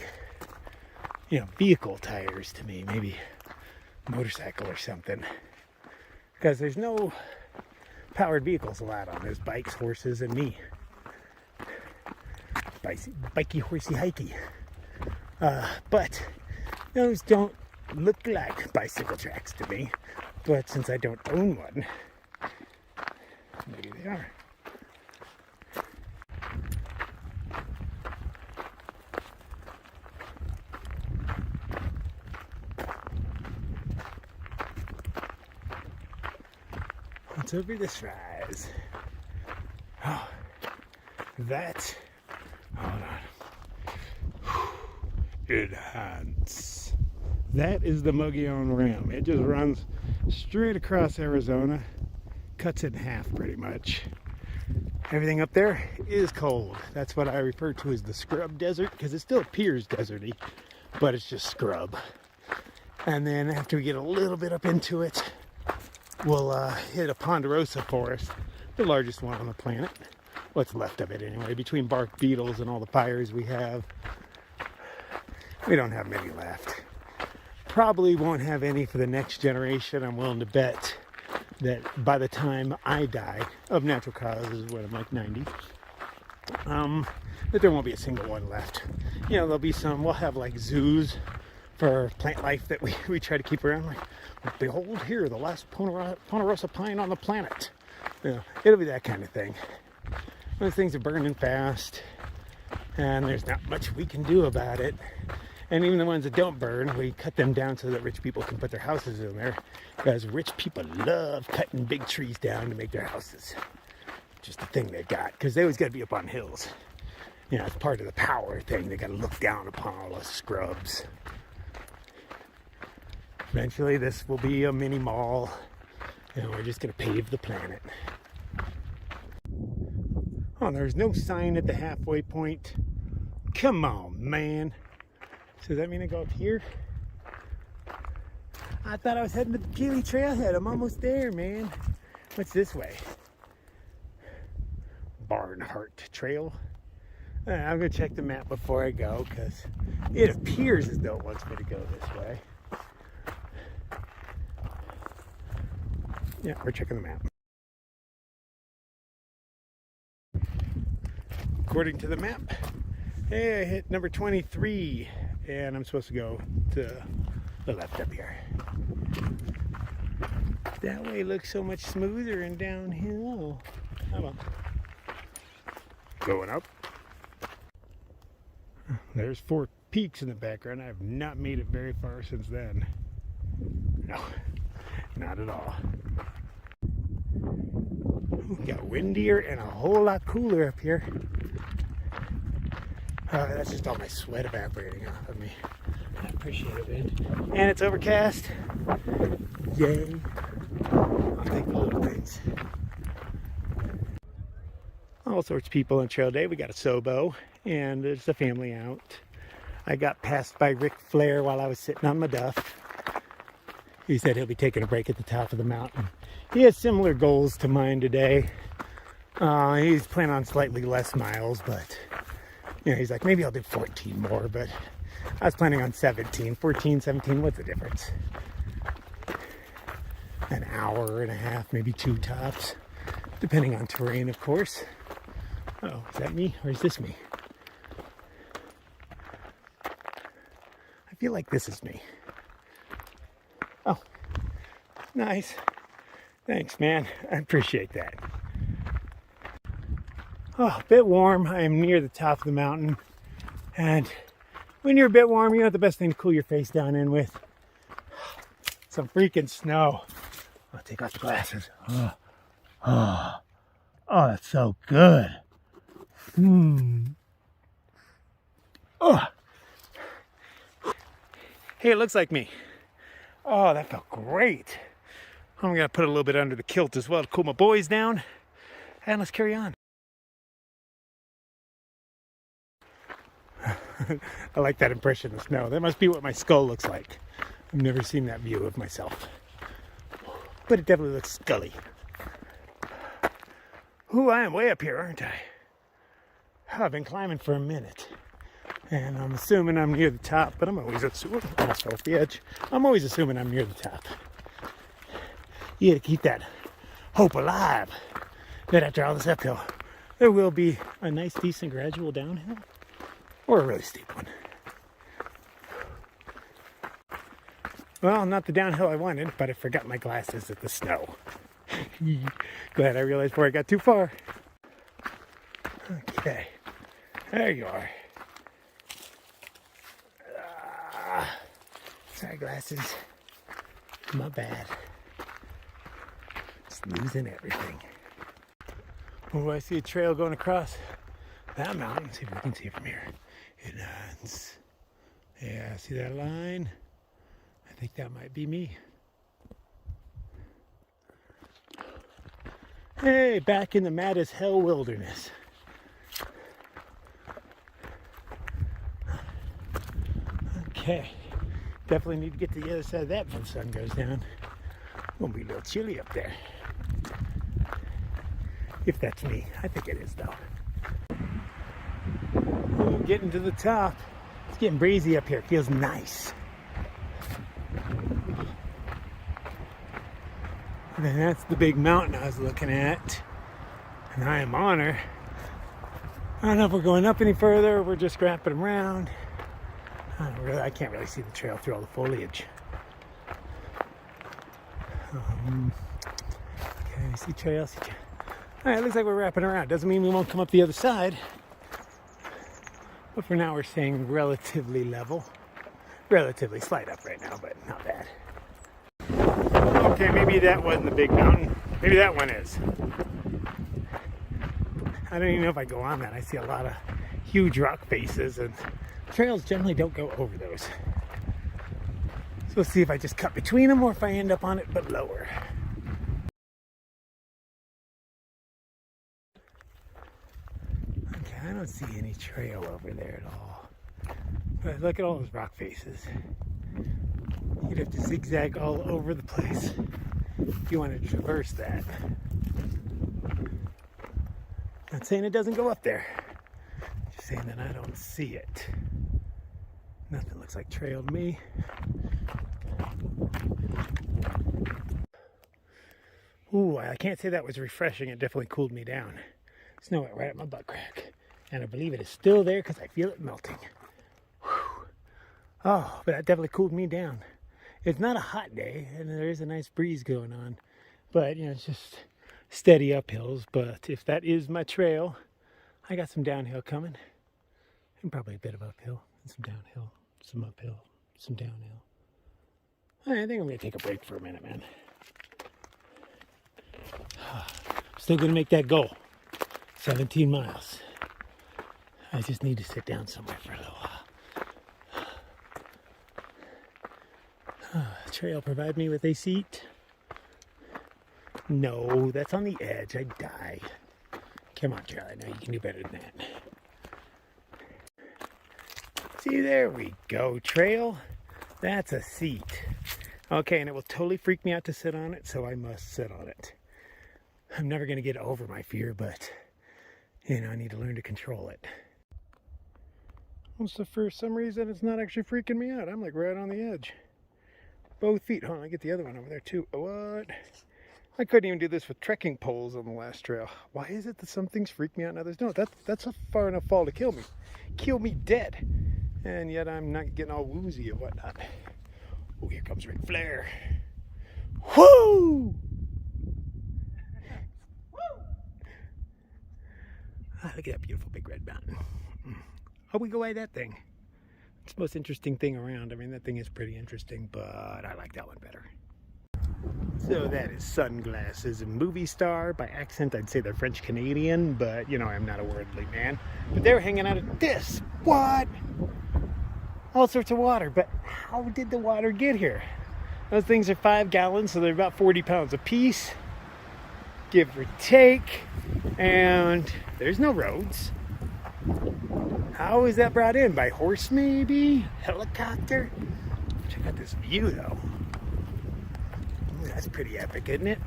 you know, vehicle tires to me, maybe motorcycle or something. Because there's no powered vehicles allowed on those bikes, horses, and me. Bikey, horsey, hikey. But those don't look like bicycle tracks to me. But since I don't own one, maybe they are. What's over this rise? Oh, that. Hold on. Enhance. That is the Mogollon Rim. It just runs straight across Arizona, cuts it in half pretty much. Everything up there is cold. That's what I refer to as the scrub desert, because it still appears deserty, but it's just scrub. And then after we get a little bit up into it, we'll hit a ponderosa forest, the largest one on the planet. What's left of it anyway, between bark beetles and all the fires we have. We don't have many left. Probably won't have any for the next generation. I'm willing to bet that by the time I die of natural causes, when I'm like 90, that there won't be a single one left. You know, there'll be some, we'll have like zoos for plant life that we try to keep around. Like, behold here, the last ponderosa pine on the planet. You know, it'll be that kind of thing. Those things are burning fast, and there's not much we can do about it. And even the ones that don't burn, we cut them down so that rich people can put their houses in there. Because rich people love cutting big trees down to make their houses. Just a thing they've got. Because they always got to be up on hills. You know, it's part of the power thing. They got to look down upon all the scrubs. Eventually this will be a mini mall. And we're just going to pave the planet. Oh, there's no sign at the halfway point. Come on, man. So does that mean I go up here? I thought I was heading to the Peely Trailhead. I'm almost there, man. What's this way? Barnhart Trail. I'm going to check the map before I go, because it appears as though it wants me to go this way. Yeah, we're checking the map. According to the map, hey, I hit number 23, and I'm supposed to go to the left up here. That way looks so much smoother and downhill. How about going up? There's 4 peaks in the background. I have not made it very far since then. No, not at all. It got windier and a whole lot cooler up here. That's just all my sweat evaporating off of me. I appreciate it, wind. And it's overcast. Yay. I'll take the little things. All sorts of people on trail day. We got a Sobo, and there's a family out. I got passed by Ric Flair while I was sitting on my duff. He said he'll be taking a break at the top of the mountain. He has similar goals to mine today. He's planning on slightly less miles, but you know, he's like, maybe I'll do 14 more, but I was planning on 17. 14, 17, what's the difference? An hour and a half, maybe 2 tops, depending on terrain, of course. Oh, is that me or is this me? I feel like this is me. Oh, nice. Thanks, man. I appreciate that. Oh, a bit warm. I am near the top of the mountain. And when you're a bit warm, you know the best thing to cool your face down in with? Some freaking snow. I'll take off the glasses. Oh, that's so good. Oh. Hey, it looks like me. Oh, that felt great. I'm going to put a little bit under the kilt as well to cool my boys down. And let's carry on. I like that impression of snow. That must be what my skull looks like. I've never seen that view of myself. But it definitely looks scully. Ooh, I am way up here, aren't I? I've been climbing for a minute. And I'm assuming I'm near the top, but I'm always assuming, almost off the edge. I'm always assuming I'm near the top. You gotta keep that hope alive that after all this uphill, there will be a nice, decent, gradual downhill. Or a really steep one. Well, not the downhill I wanted, but I forgot my glasses at the snow. Glad I realized before I got too far. Okay, there you are. Sorry, glasses. My bad. Just losing everything. Oh, I see a trail going across that mountain. See if we can see it from here. It ends. Yeah, see that line? I think that might be me. Hey, back in the mad as hell wilderness. Okay, definitely need to get to the other side of that before the sun goes down. Gonna be a little chilly up there. If that's me. I think it is though. Ooh, getting to the top. It's getting breezy up here. It feels nice. And then that's the big mountain I was looking at. And I am on her. I don't know if we're going up any further or we're just wrapping around. I can't really see the trail through all the foliage. Okay, see trail, see trail. Alright, looks like we're wrapping around. Doesn't mean we won't come up the other side. But for now we're staying relatively level. Relatively slight up right now, but not bad. Okay, maybe that wasn't the big mountain. Maybe that one is. I don't even know if I go on that. I see a lot of huge rock faces and trails generally don't go over those. So let's see if I just cut between them or if I end up on it but lower. Okay, I don't see any trail over there at all. But look at all those rock faces. You'd have to zigzag all over the place if you want to traverse that. Not saying it doesn't go up there. Just saying that I don't see it. Nothing looks like trail to me. Ooh, I can't say that was refreshing. It definitely cooled me down. Snow went right at my butt crack. And I believe it is still there because I feel it melting. Whew. Oh, but that definitely cooled me down. It's not a hot day, and there is a nice breeze going on. But, you know, it's just steady uphills. But if that is my trail, I got some downhill coming. And probably a bit of uphill and some downhill, some uphill, some downhill. I think I'm going to take a break for a minute, man. Still going to make that goal. 17 miles. I just need to sit down somewhere for a little while. Trail provide me with a seat? No, that's on the edge. I'd die. Come on, Charlie. I know you can do better than that. See, there we go. Trail. That's a seat. Okay, and it will totally freak me out to sit on it, so I must sit on it. I'm never going to get over my fear, but, you know, I need to learn to control it. Almost for some reason, it's not actually freaking me out. I'm like right on the edge. Both feet. Hold on, I get the other one over there too. What? I couldn't even do this with trekking poles on the last trail. Why is it that some things freak me out and others don't? That's a far enough fall to kill me. Kill me dead. And yet I'm not getting all woozy and whatnot. Oh, here comes Ric Flair. Woo! Ah, look at that beautiful big red mountain. Oh, we go by that thing. It's the most interesting thing around. I mean, that thing is pretty interesting, but I like that one better. So that is Sunglasses, a movie star. By accent, I'd say they're French-Canadian, but, you know, I'm not a worldly man. But they were hanging out at this. What? All sorts of water. But how did the water get here? Those things are 5 gallons, so they're about 40 pounds a piece, give or take. And there's no roads. How is that brought in? By horse, maybe? Helicopter? Check out this view, though. Ooh, that's pretty epic, isn't it?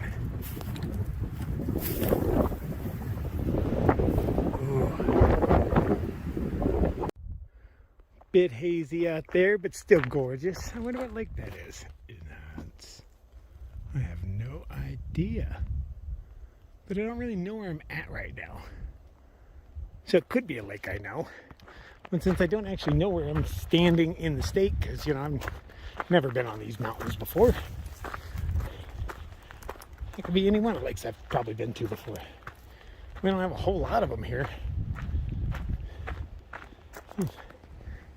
Ooh. Bit hazy out there, but still gorgeous. I wonder what lake that is. I have no idea. But I don't really know where I'm at right now. So it could be a lake I know. But since I don't actually know where I'm standing in the state, because, you know, I've never been on these mountains before. It could be any one of the lakes I've probably been to before. We don't have a whole lot of them here.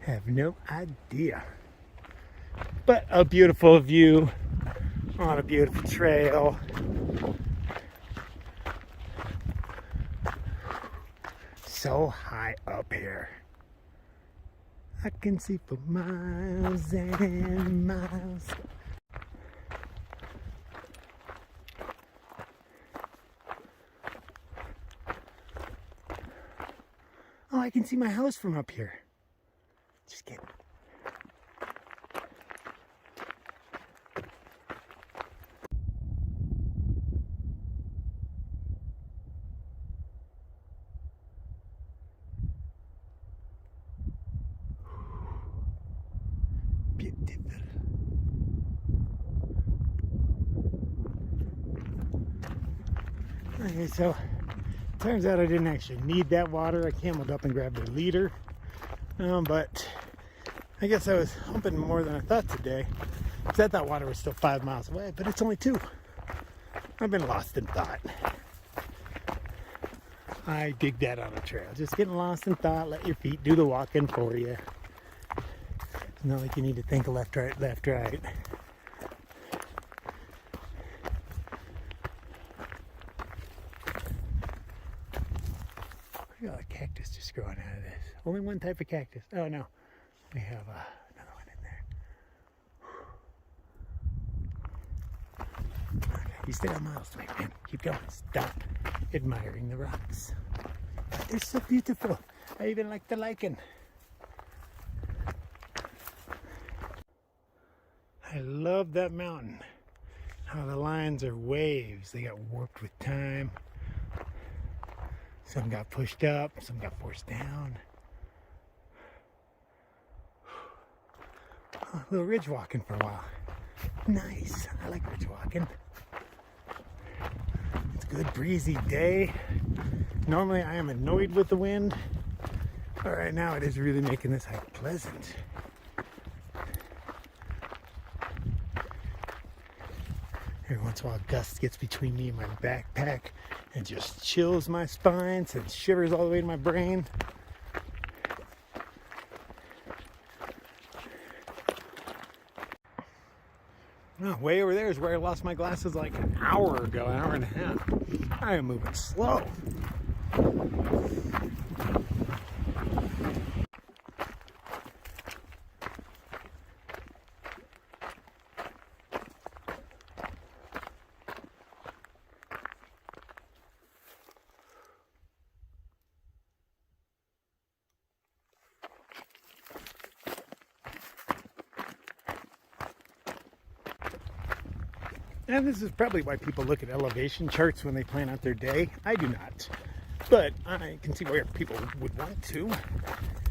Have no idea. But a beautiful view on a beautiful trail. So high up here. I can see for miles and miles. Oh, I can see my house from up here. Just kidding. Beautiful. Okay, so turns out I didn't actually need that water. I cameled up and grabbed a liter. But I guess I was humping more than I thought today, because I thought water was still 5 miles away, but it's only 2. I've been lost in thought. I dig that on a trail. Just getting lost in thought. Let your feet do the walking for you. It's not like you need to think left, right, left, right. Look at all the cactus just growing out of this. Only one type of cactus. Oh no, we have another one in there. Okay, you still got miles to make, man. Keep going. Stop admiring the rocks. They're so beautiful. I even like the lichen. I love that mountain. How the lines are waves. They got warped with time. Some got pushed up, some got forced down. Oh, a little ridge walking for a while. Nice. I like ridge walking. It's a good breezy day. Normally I am annoyed with the wind, but right now it is really making this hike pleasant. Every once in a while, a gust gets between me and my backpack and just chills my spine, sends shivers all the way to my brain. Oh, way over there is where I lost my glasses like an hour ago, an hour and a half. I am moving slow. And this is probably why people look at elevation charts when they plan out their day. I do not. But I can see where people would want to,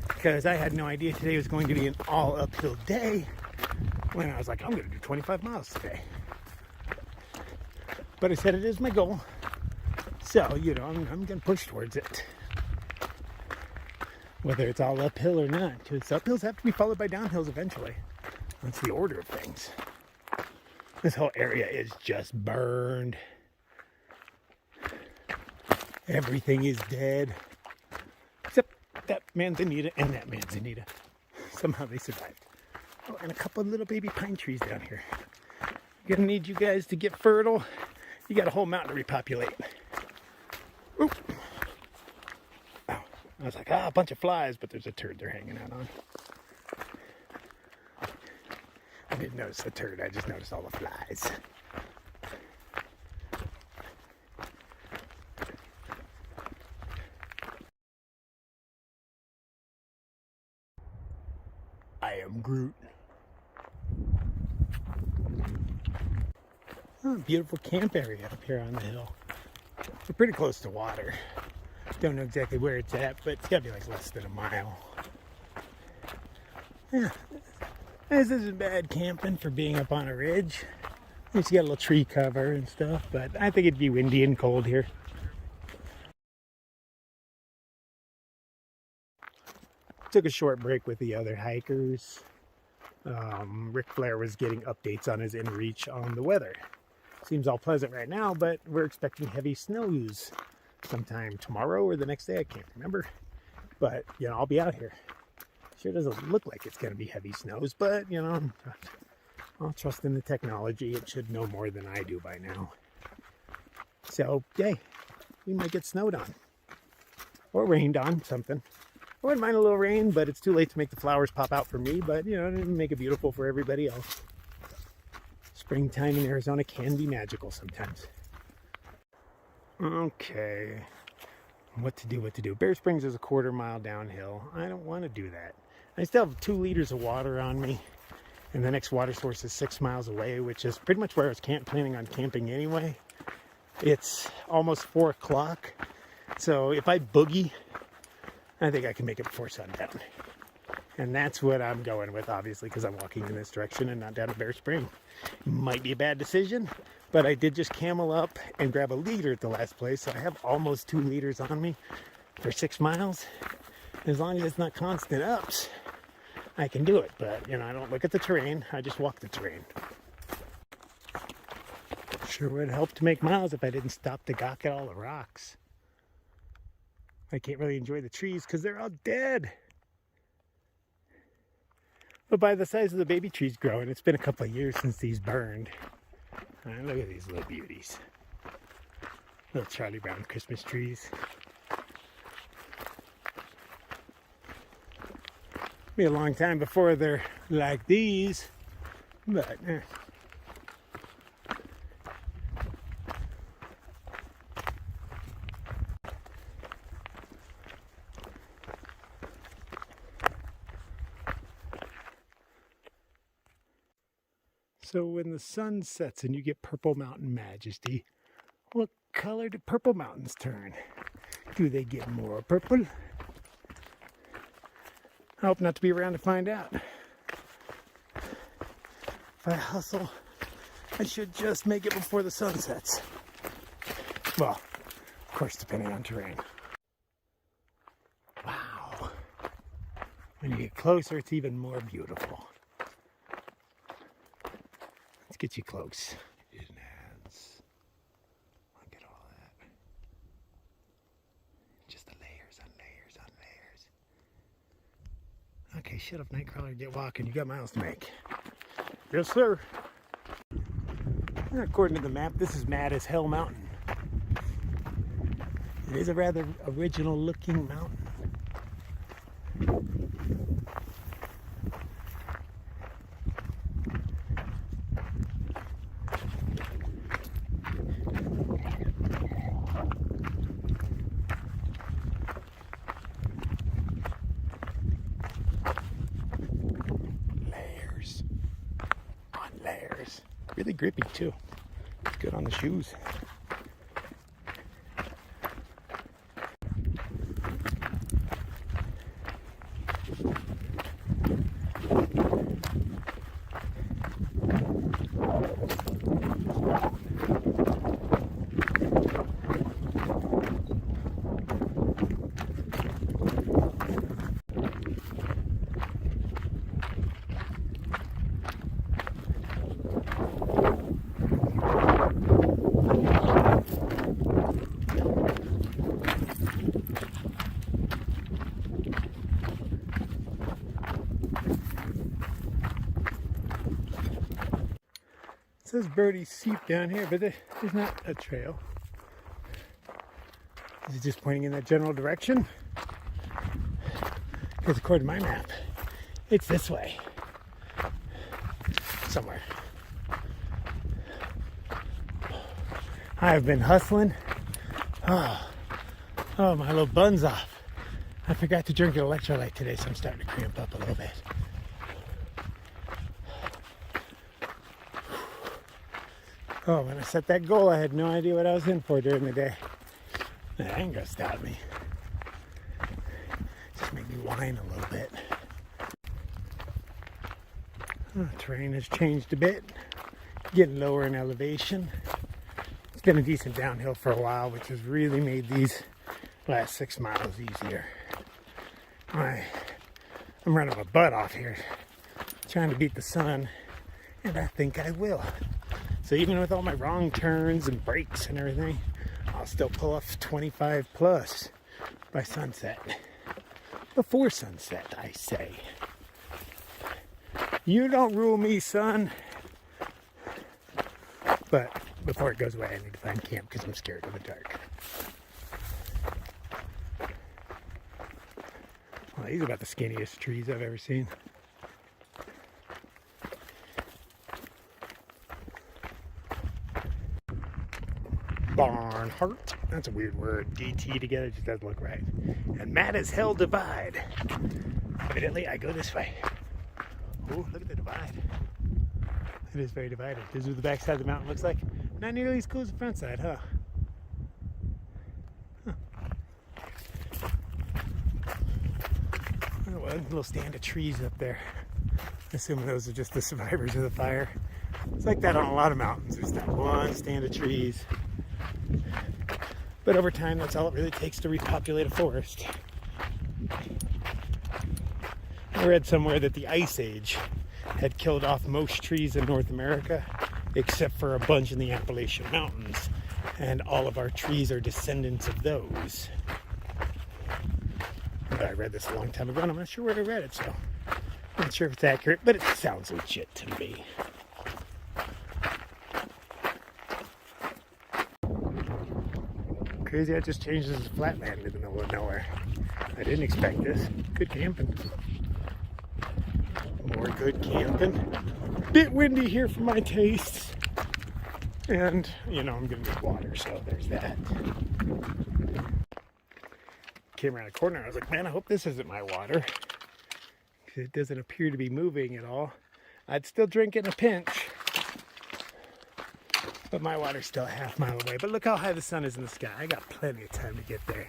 because I had no idea today was going to be an all uphill day when I was like, I'm going to do 25 miles today. But I said it is my goal. So, you know, I'm going to push towards it. Whether it's all uphill or not, because uphills have to be followed by downhills eventually. That's the order of things. This whole area is just burned. Everything is dead. Except that manzanita and that manzanita. Somehow they survived. Oh, and a couple of little baby pine trees down here. Gonna need you guys to get fertile. You got a whole mountain to repopulate. Oop. Oh, I was like, a bunch of flies, but there's a turd they're hanging out on. I didn't notice the turd, I just noticed all the flies. I am Groot. Oh, beautiful camp area up here on the hill. We're pretty close to water. Don't know exactly where it's at, but it's gotta be like less than a mile. Yeah. This isn't bad camping for being up on a ridge. At least you got a little tree cover and stuff, but I think it'd be windy and cold here. Took a short break with the other hikers. Ric Flair was getting updates on his inReach on the weather. Seems all pleasant right now, but we're expecting heavy snows sometime tomorrow or the next day. I can't remember. But, you know, I'll be out here. Sure doesn't look like it's going to be heavy snows, but, you know, I'll trust in the technology. It should know more than I do by now. So, yay, we might get snowed on. Or rained on, something. I wouldn't mind a little rain, but it's too late to make the flowers pop out for me. But, you know, make it beautiful for everybody else. Springtime in Arizona can be magical sometimes. Okay. What to do. Bear Springs is a quarter-mile downhill. I don't want to do that. I still have 2 liters of water on me. And the next water source is 6 miles away, which is pretty much where I was planning on camping anyway. It's almost 4 o'clock. So if I boogie, I think I can make it before sundown. And that's what I'm going with, obviously, because I'm walking in this direction and not down to Bear Spring. Might be a bad decision, but I did just camel up and grab a liter at the last place, so I have almost 2 liters on me for 6 miles. As long as it's not constant ups, I can do it. But, you know, I don't look at the terrain, I just walk the terrain. Sure would help to make miles if I didn't stop to gawk at all the rocks. I can't really enjoy the trees because they're all dead. But by the size of the baby trees growing, it's been a couple of years since these burned. Look at these little beauties. Little Charlie Brown Christmas trees. Be a long time before they're like these, but So when the sun sets and you get Purple Mountain Majesty, what color do purple mountains turn? Do they get more purple? I hope not to be around to find out. If I hustle, I should just make it before the sun sets. Well, of course, depending on terrain. Wow. When you get closer, it's even more beautiful. Let's get you close. Hands. Look at all that. Just the layers on layers on layers. Okay, shut up, Nightcrawler. Get walking. You got miles to make. Yes, sir. According to the map, this is Mad as Hell Mountain. It is a rather original looking mountain. Layers on layers. Really grippy too. It's good on the shoes. It says Birdie Seep down here, but there's not a trail. Is it just pointing in that general direction? Because according to my map, it's this way. Somewhere. I've been hustling. Oh, my little bun's off. I forgot to drink an electrolyte today, so I'm starting to cramp up a little bit. Oh, when I set that goal, I had no idea what I was in for during the day. That ain't gonna stop me. Just make me whine a little bit. Oh, terrain has changed a bit. Getting lower in elevation. It's been a decent downhill for a while, which has really made these last 6 miles easier. I'm running my butt off here, trying to beat the sun, and I think I will. So even with all my wrong turns and brakes and everything, I'll still pull off 25 plus by sunset. Before sunset, I say. You don't rule me, son. But before it goes away, I need to find camp because I'm scared of the dark. Well, these are about the skinniest trees I've ever seen. Barnhart. That's a weird word. DT together just doesn't look right. And Mad as Hell Divide. Evidently, I go this way. Oh, look at the divide. It is very divided. This is what the back side of the mountain looks like. Not nearly as cool as the front side, huh? Oh, well, a little stand of trees up there. Assuming those are just the survivors of the fire. It's like that on a lot of mountains. There's that one stand of trees. But over time, that's all it really takes to repopulate a forest. I read somewhere that the Ice Age had killed off most trees in North America, except for a bunch in the Appalachian Mountains. And all of our trees are descendants of those. But I read this a long time ago, and I'm not sure where I read it, so I'm not sure if it's accurate, but it sounds legit to me. Crazy, I just changed this to flatland in the middle of nowhere. I didn't expect this. Good camping. More good camping. Bit windy here for my tastes. And, you know, I'm gonna need water, so there's that. Came around a corner, I was like, man, I hope this isn't my water. Because it doesn't appear to be moving at all. I'd still drink it in a pinch. But my water's still a half mile away. But look how high the sun is in the sky. I got plenty of time to get there.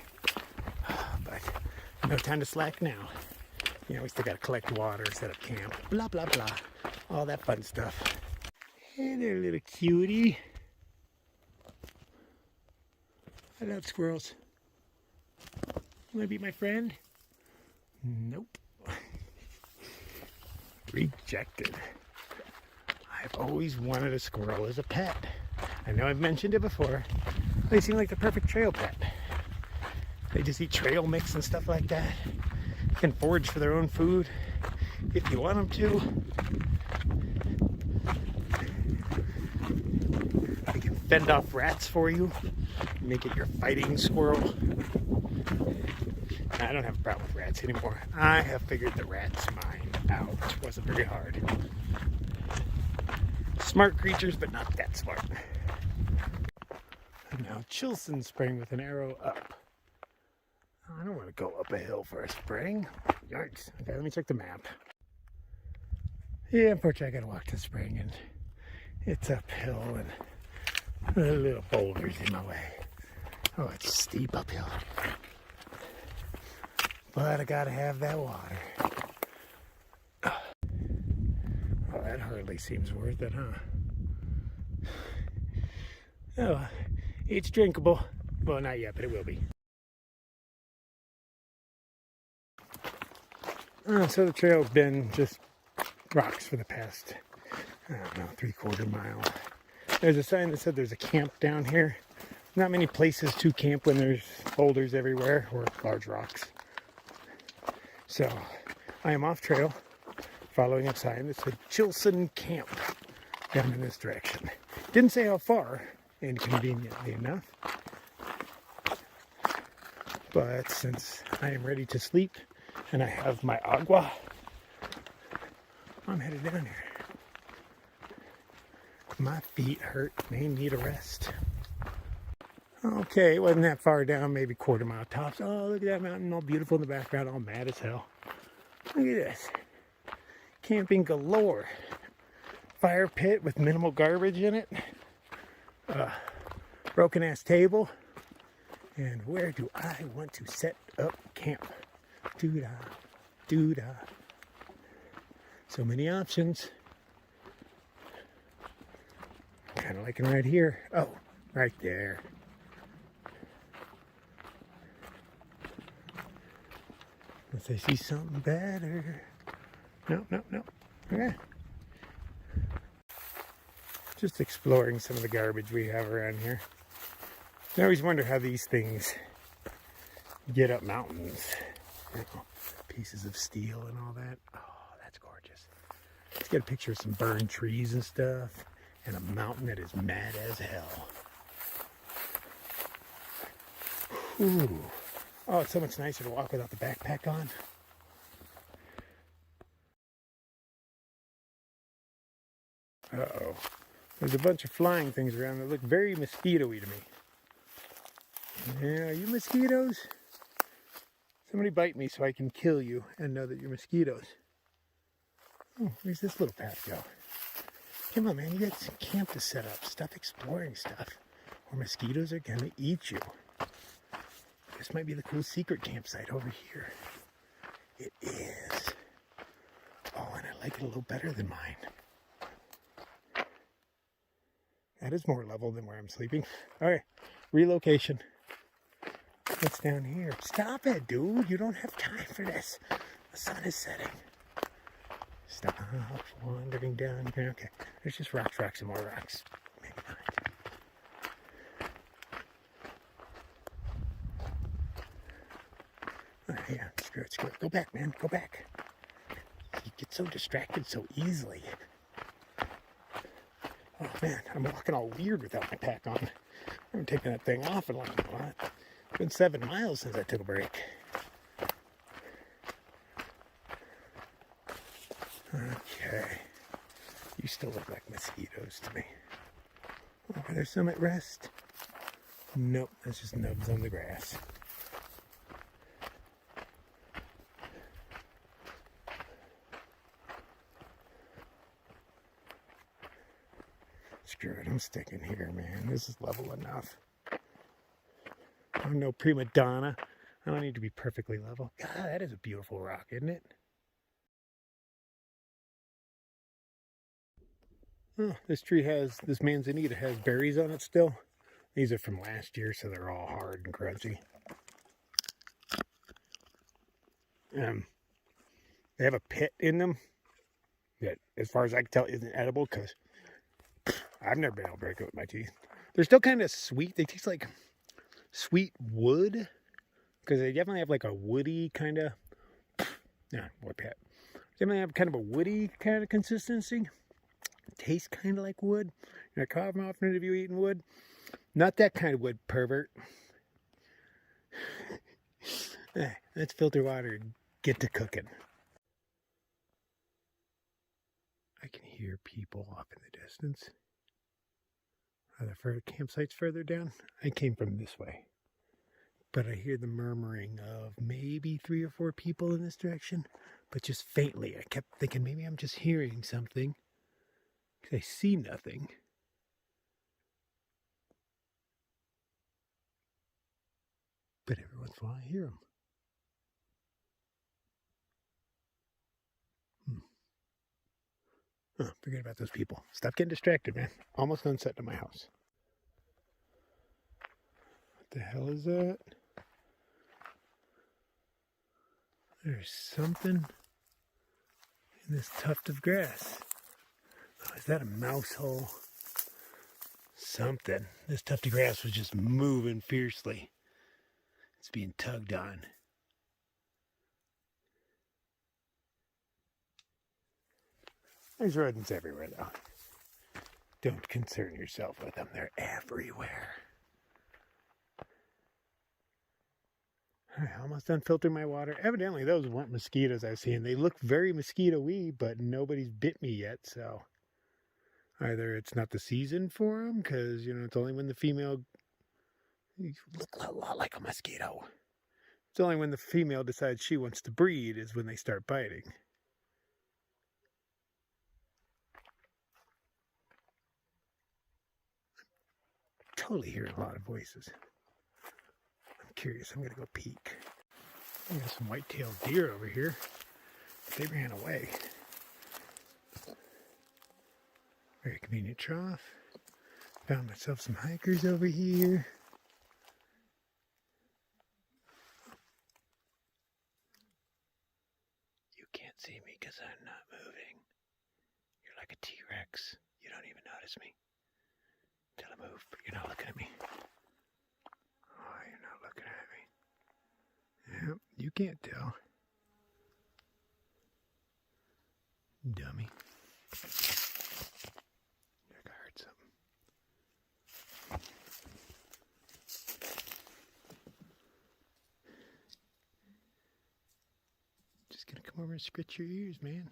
But no time to slack now. You know, we still got to collect water, set up camp, blah, blah, blah. All that fun stuff. Hey there, little cutie. I love squirrels. You want to be my friend? Nope. Rejected. I've always wanted a squirrel as a pet. I know I've mentioned it before. They seem like the perfect trail pet. They just eat trail mix and stuff like that. Can forage for their own food if you want them to. fend off rats for you. Make it your fighting squirrel. I don't have a problem with rats anymore. I have figured the rat's mind out. It wasn't very hard. Smart creatures, but not that smart. Now Chilson spraying with an arrow up. I don't want to go up a hill for a spring. Yikes. Okay, let me check the map. Yeah, unfortunately I gotta walk to the spring and it's uphill and a little boulders in my way. Oh, it's steep uphill. But I gotta have that water. Oh, that hardly seems worth it, huh? Oh, it's drinkable. Well, not yet, but it will be. So the trail's been just rocks for the past, I don't know, 3/4 mile. There's a sign that said there's a camp down here. Not many places to camp when there's boulders everywhere or large rocks. So I am off trail, following a sign that said Chilson Camp down in this direction. Didn't say how far, inconveniently enough. But since I am ready to sleep and I have my agua, I'm headed down here. My feet hurt, may need a rest. Okay, it wasn't that far down, maybe 1/4 mile tops. Oh, look at that mountain, all beautiful in the background, all mad as hell. Look at this. Camping galore. Fire pit with minimal garbage in it. Broken ass table. And where do I want to set up camp? Doo-dah, doo-dah. So many options. Kind of liking right here. Oh, right there. Unless I see something better. No. Okay. Just exploring some of the garbage we have around here. I always wonder how these things get up mountains. You know, pieces of steel and all that. Oh, that's gorgeous. Let's get a picture of some burned trees and stuff. And a mountain that is mad as hell. Ooh. Oh, it's so much nicer to walk without the backpack on. Uh-oh. There's a bunch of flying things around that look very mosquito-y to me. Yeah, are you mosquitoes? Somebody bite me so I can kill you and know that you're mosquitoes. Oh, where's this little path go? Come on, man, you got some camp to set up. Stop exploring stuff, or mosquitoes are gonna eat you. This might be the cool secret campsite over here. It is. Oh, and I like it a little better than mine. That is more level than where I'm sleeping. All right, relocation. What's down here? Stop it, dude. You don't have time for this. The sun is setting. Stop wandering down here. Okay, there's just rocks, and more rocks. Maybe not. Oh, yeah, screw it. Go back, man. Go back. You get so distracted so easily. Oh, man, I'm walking all weird without my pack on. I haven't taken that thing off in like a lot. It's been 7 miles since I took a break. Okay. You still look like mosquitoes to me. Oh, are there some at rest? Nope, that's just nubs on the grass. Screw it, I'm sticking here, man. This is level enough. I'm no prima donna. I don't need to be perfectly level. God, that is a beautiful rock, isn't it? Oh, this manzanita has berries on it still. These are from last year, so they're all hard and crunchy. They have a pit in them that, as far as I can tell, isn't edible because I've never been able to break it with my teeth. They're still kind of sweet. They taste like sweet wood because they definitely have like a woody kind of, more pet. They definitely have kind of a woody kind of consistency. tastes kind of like wood. You know, how often have you eaten wood? Not that kind of wood, pervert. Let's filter water and get to cooking. I can hear people off in the distance. Are there campsites further down? I came from this way. But I hear the murmuring of maybe 3 or 4 people in this direction, but just faintly. I kept thinking maybe I'm just hearing something, because I see nothing. But every once in a while I hear them. Oh, forget about those people. Stop getting distracted, man. Almost done setting up my house. What the hell is that? There's something in this tuft of grass. Oh, is that a mouse hole? Something. This tuft of grass was just moving fiercely. It's being tugged on. There's rodents everywhere, though. Don't concern yourself with them. They're everywhere. I almost done filtering my water. Evidently, those weren't mosquitoes I was seeing. They look very mosquito-y, but nobody's bit me yet, so either it's not the season for them, because, you know, it's only when the female... You look a lot like a mosquito. It's only when the female decides she wants to breed is when they start biting. Totally hearing a lot of voices. I'm curious. I'm going to go peek. I got some white-tailed deer over here. They ran away. Very convenient trough. Found myself some hikers over here. You can't see me because I'm not moving. You're like a T-Rex. You don't even notice me. Until I move, but you're not looking at me. Oh, you're not looking at me. Yep, you can't tell. Dummy. I heard something. Just gonna come over and scratch your ears, man.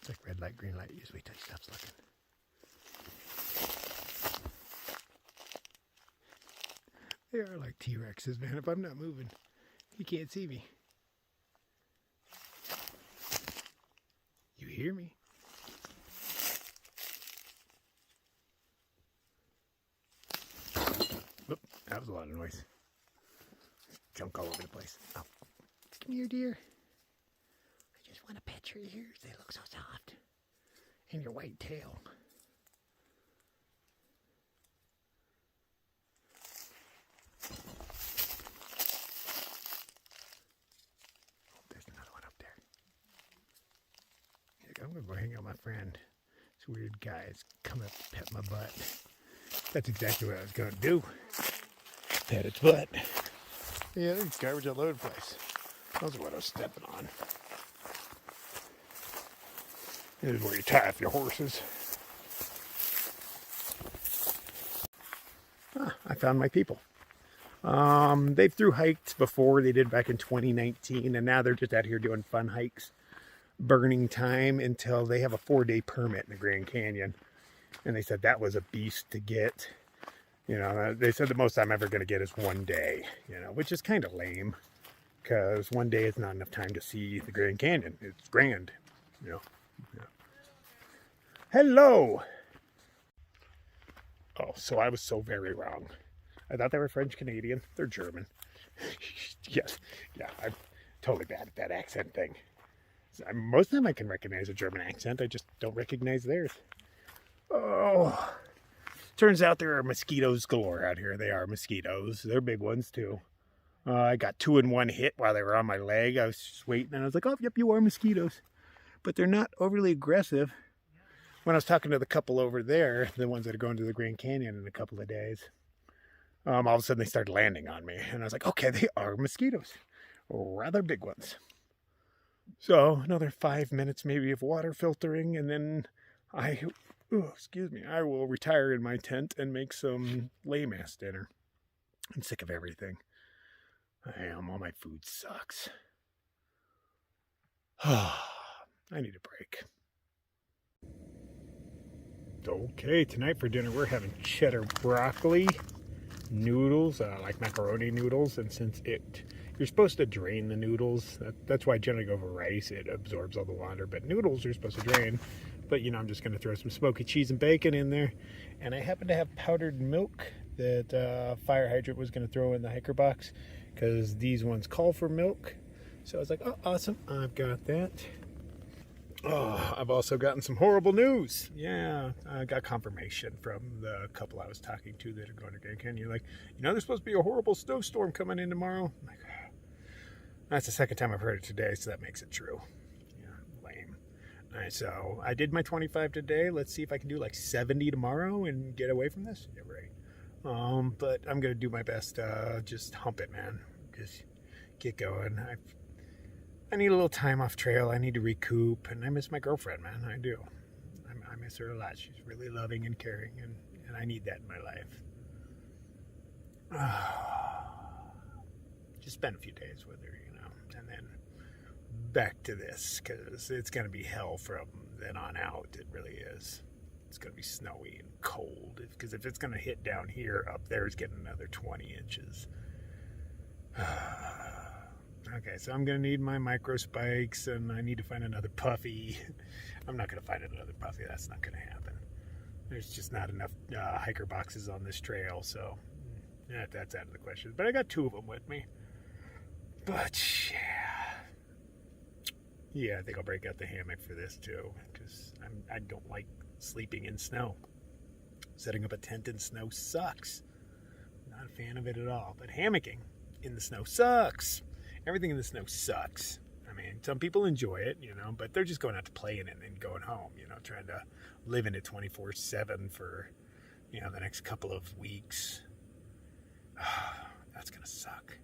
It's like red light, green light. Usually till he stops looking. They are like T-Rexes, man. If I'm not moving, he can't see me. You hear me? Oop, that was a lot of noise. Junk all over the place. Oh, come here, dear. I just want to pet your ears. They look so soft. And your white tail. There's another one up there. I'm going to go hang out with my friend. This weird guy is coming up to pet my butt. That's exactly what I was going to do. Pet its butt. Yeah, there's garbage all over the place. Those are what I was stepping on. This is where you tie up your horses. I found my people. They've through hiked before. They did back in 2019, and now they're just out here doing fun hikes, burning time until they have a 4-day permit in the Grand Canyon. And they said that was a beast to get. You know, they said the most I'm ever going to get is 1 day, you know, which is kind of lame because 1 day is not enough time to see the Grand Canyon. It's grand, you know. Yeah. Hello! Oh, so I was so very wrong. I thought they were French-Canadian. They're German. Yes, yeah, I'm totally bad at that accent thing. Most of them I can recognize a German accent. I just don't recognize theirs. Oh, turns out there are mosquitoes galore out here. They are mosquitoes. They're big ones, too. I got 2 in one hit while they were on my leg. I was just waiting, and I was like, oh, yep, you are mosquitoes. But they're not overly aggressive. When I was talking to the couple over there, the ones that are going to the Grand Canyon in a couple of days, all of a sudden they started landing on me. And I was like, okay, they are mosquitoes. Rather big ones. So another 5 minutes maybe of water filtering, and then I will retire in my tent and make some lame ass dinner. I'm sick of everything. I am. All my food sucks. I need a break. Okay, tonight for dinner we're having cheddar broccoli, noodles, like macaroni noodles, and you're supposed to drain the noodles. That's why I generally go for rice. It absorbs all the water, but noodles you're supposed to drain. But I'm just going to throw some smoky cheese and bacon in there. And I happen to have powdered milk that Fire Hydrant was going to throw in the hiker box because these ones call for milk. So I was like, oh, awesome, I've got that. Oh, I've also gotten some horrible news. Yeah, I got confirmation from the couple I was talking to that are going to Grand Canyon. You're like, there's supposed to be a horrible snowstorm coming in tomorrow. I'm like, that's the second time I've heard it today, so that makes it true. Yeah, lame. All right, so I did my 25 today. Let's see if I can do like 70 tomorrow and get away from this. Yeah, right. But I'm going to do my best. Just hump it, man. Just get going. I need a little time off trail. I need to recoup, and I miss my girlfriend, man. I do. I miss her a lot. She's really loving and caring, and I need that in my life. Just spend a few days with her, and then back to this, because it's going to be hell from then on out. It really is. It's going to be snowy and cold, because if it's going to hit down here, up there is getting another 20 inches. Okay, so I'm going to need my micro spikes, and I need to find another puffy. I'm not going to find another puffy. That's not going to happen. There's just not enough hiker boxes on this trail, so that's out of the question. But I got 2 of them with me. But, yeah, I think I'll break out the hammock for this, too, because I don't like sleeping in snow. Setting up a tent in snow sucks. Not a fan of it at all. But hammocking in the snow sucks. Everything in the snow sucks. I mean, some people enjoy it, but they're just going out to play in it and then going home, trying to live in it 24/7 for, the next couple of weeks. That's going to suck.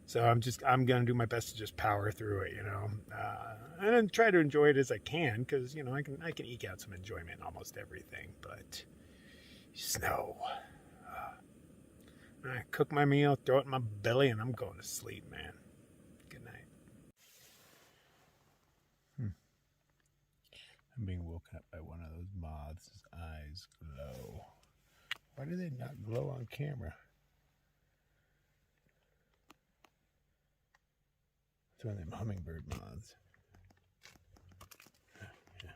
So I'm going to do my best to just power through it, and then try to enjoy it as I can, because, I can eke out some enjoyment in almost everything, but snow. I cook my meal, throw it in my belly, and I'm going to sleep, man. Good night. I'm being woken up by one of those moths. His eyes glow. Why do they not glow on camera? It's one of them hummingbird moths. Yeah.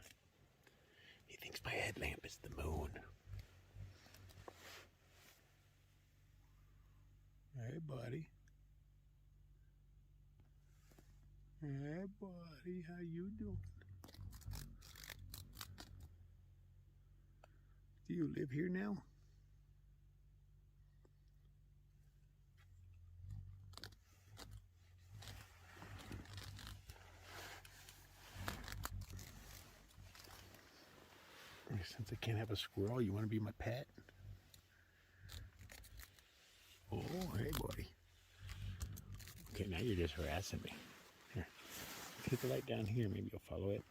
He thinks my headlamp is the moon. Hey, buddy. Hey, buddy. How you doing? Do you live here now? Since I can't have a squirrel, you want to be my pet? Oh, hey, buddy. Okay, now you're just harassing me. Here, take the light down here. Maybe you'll follow it.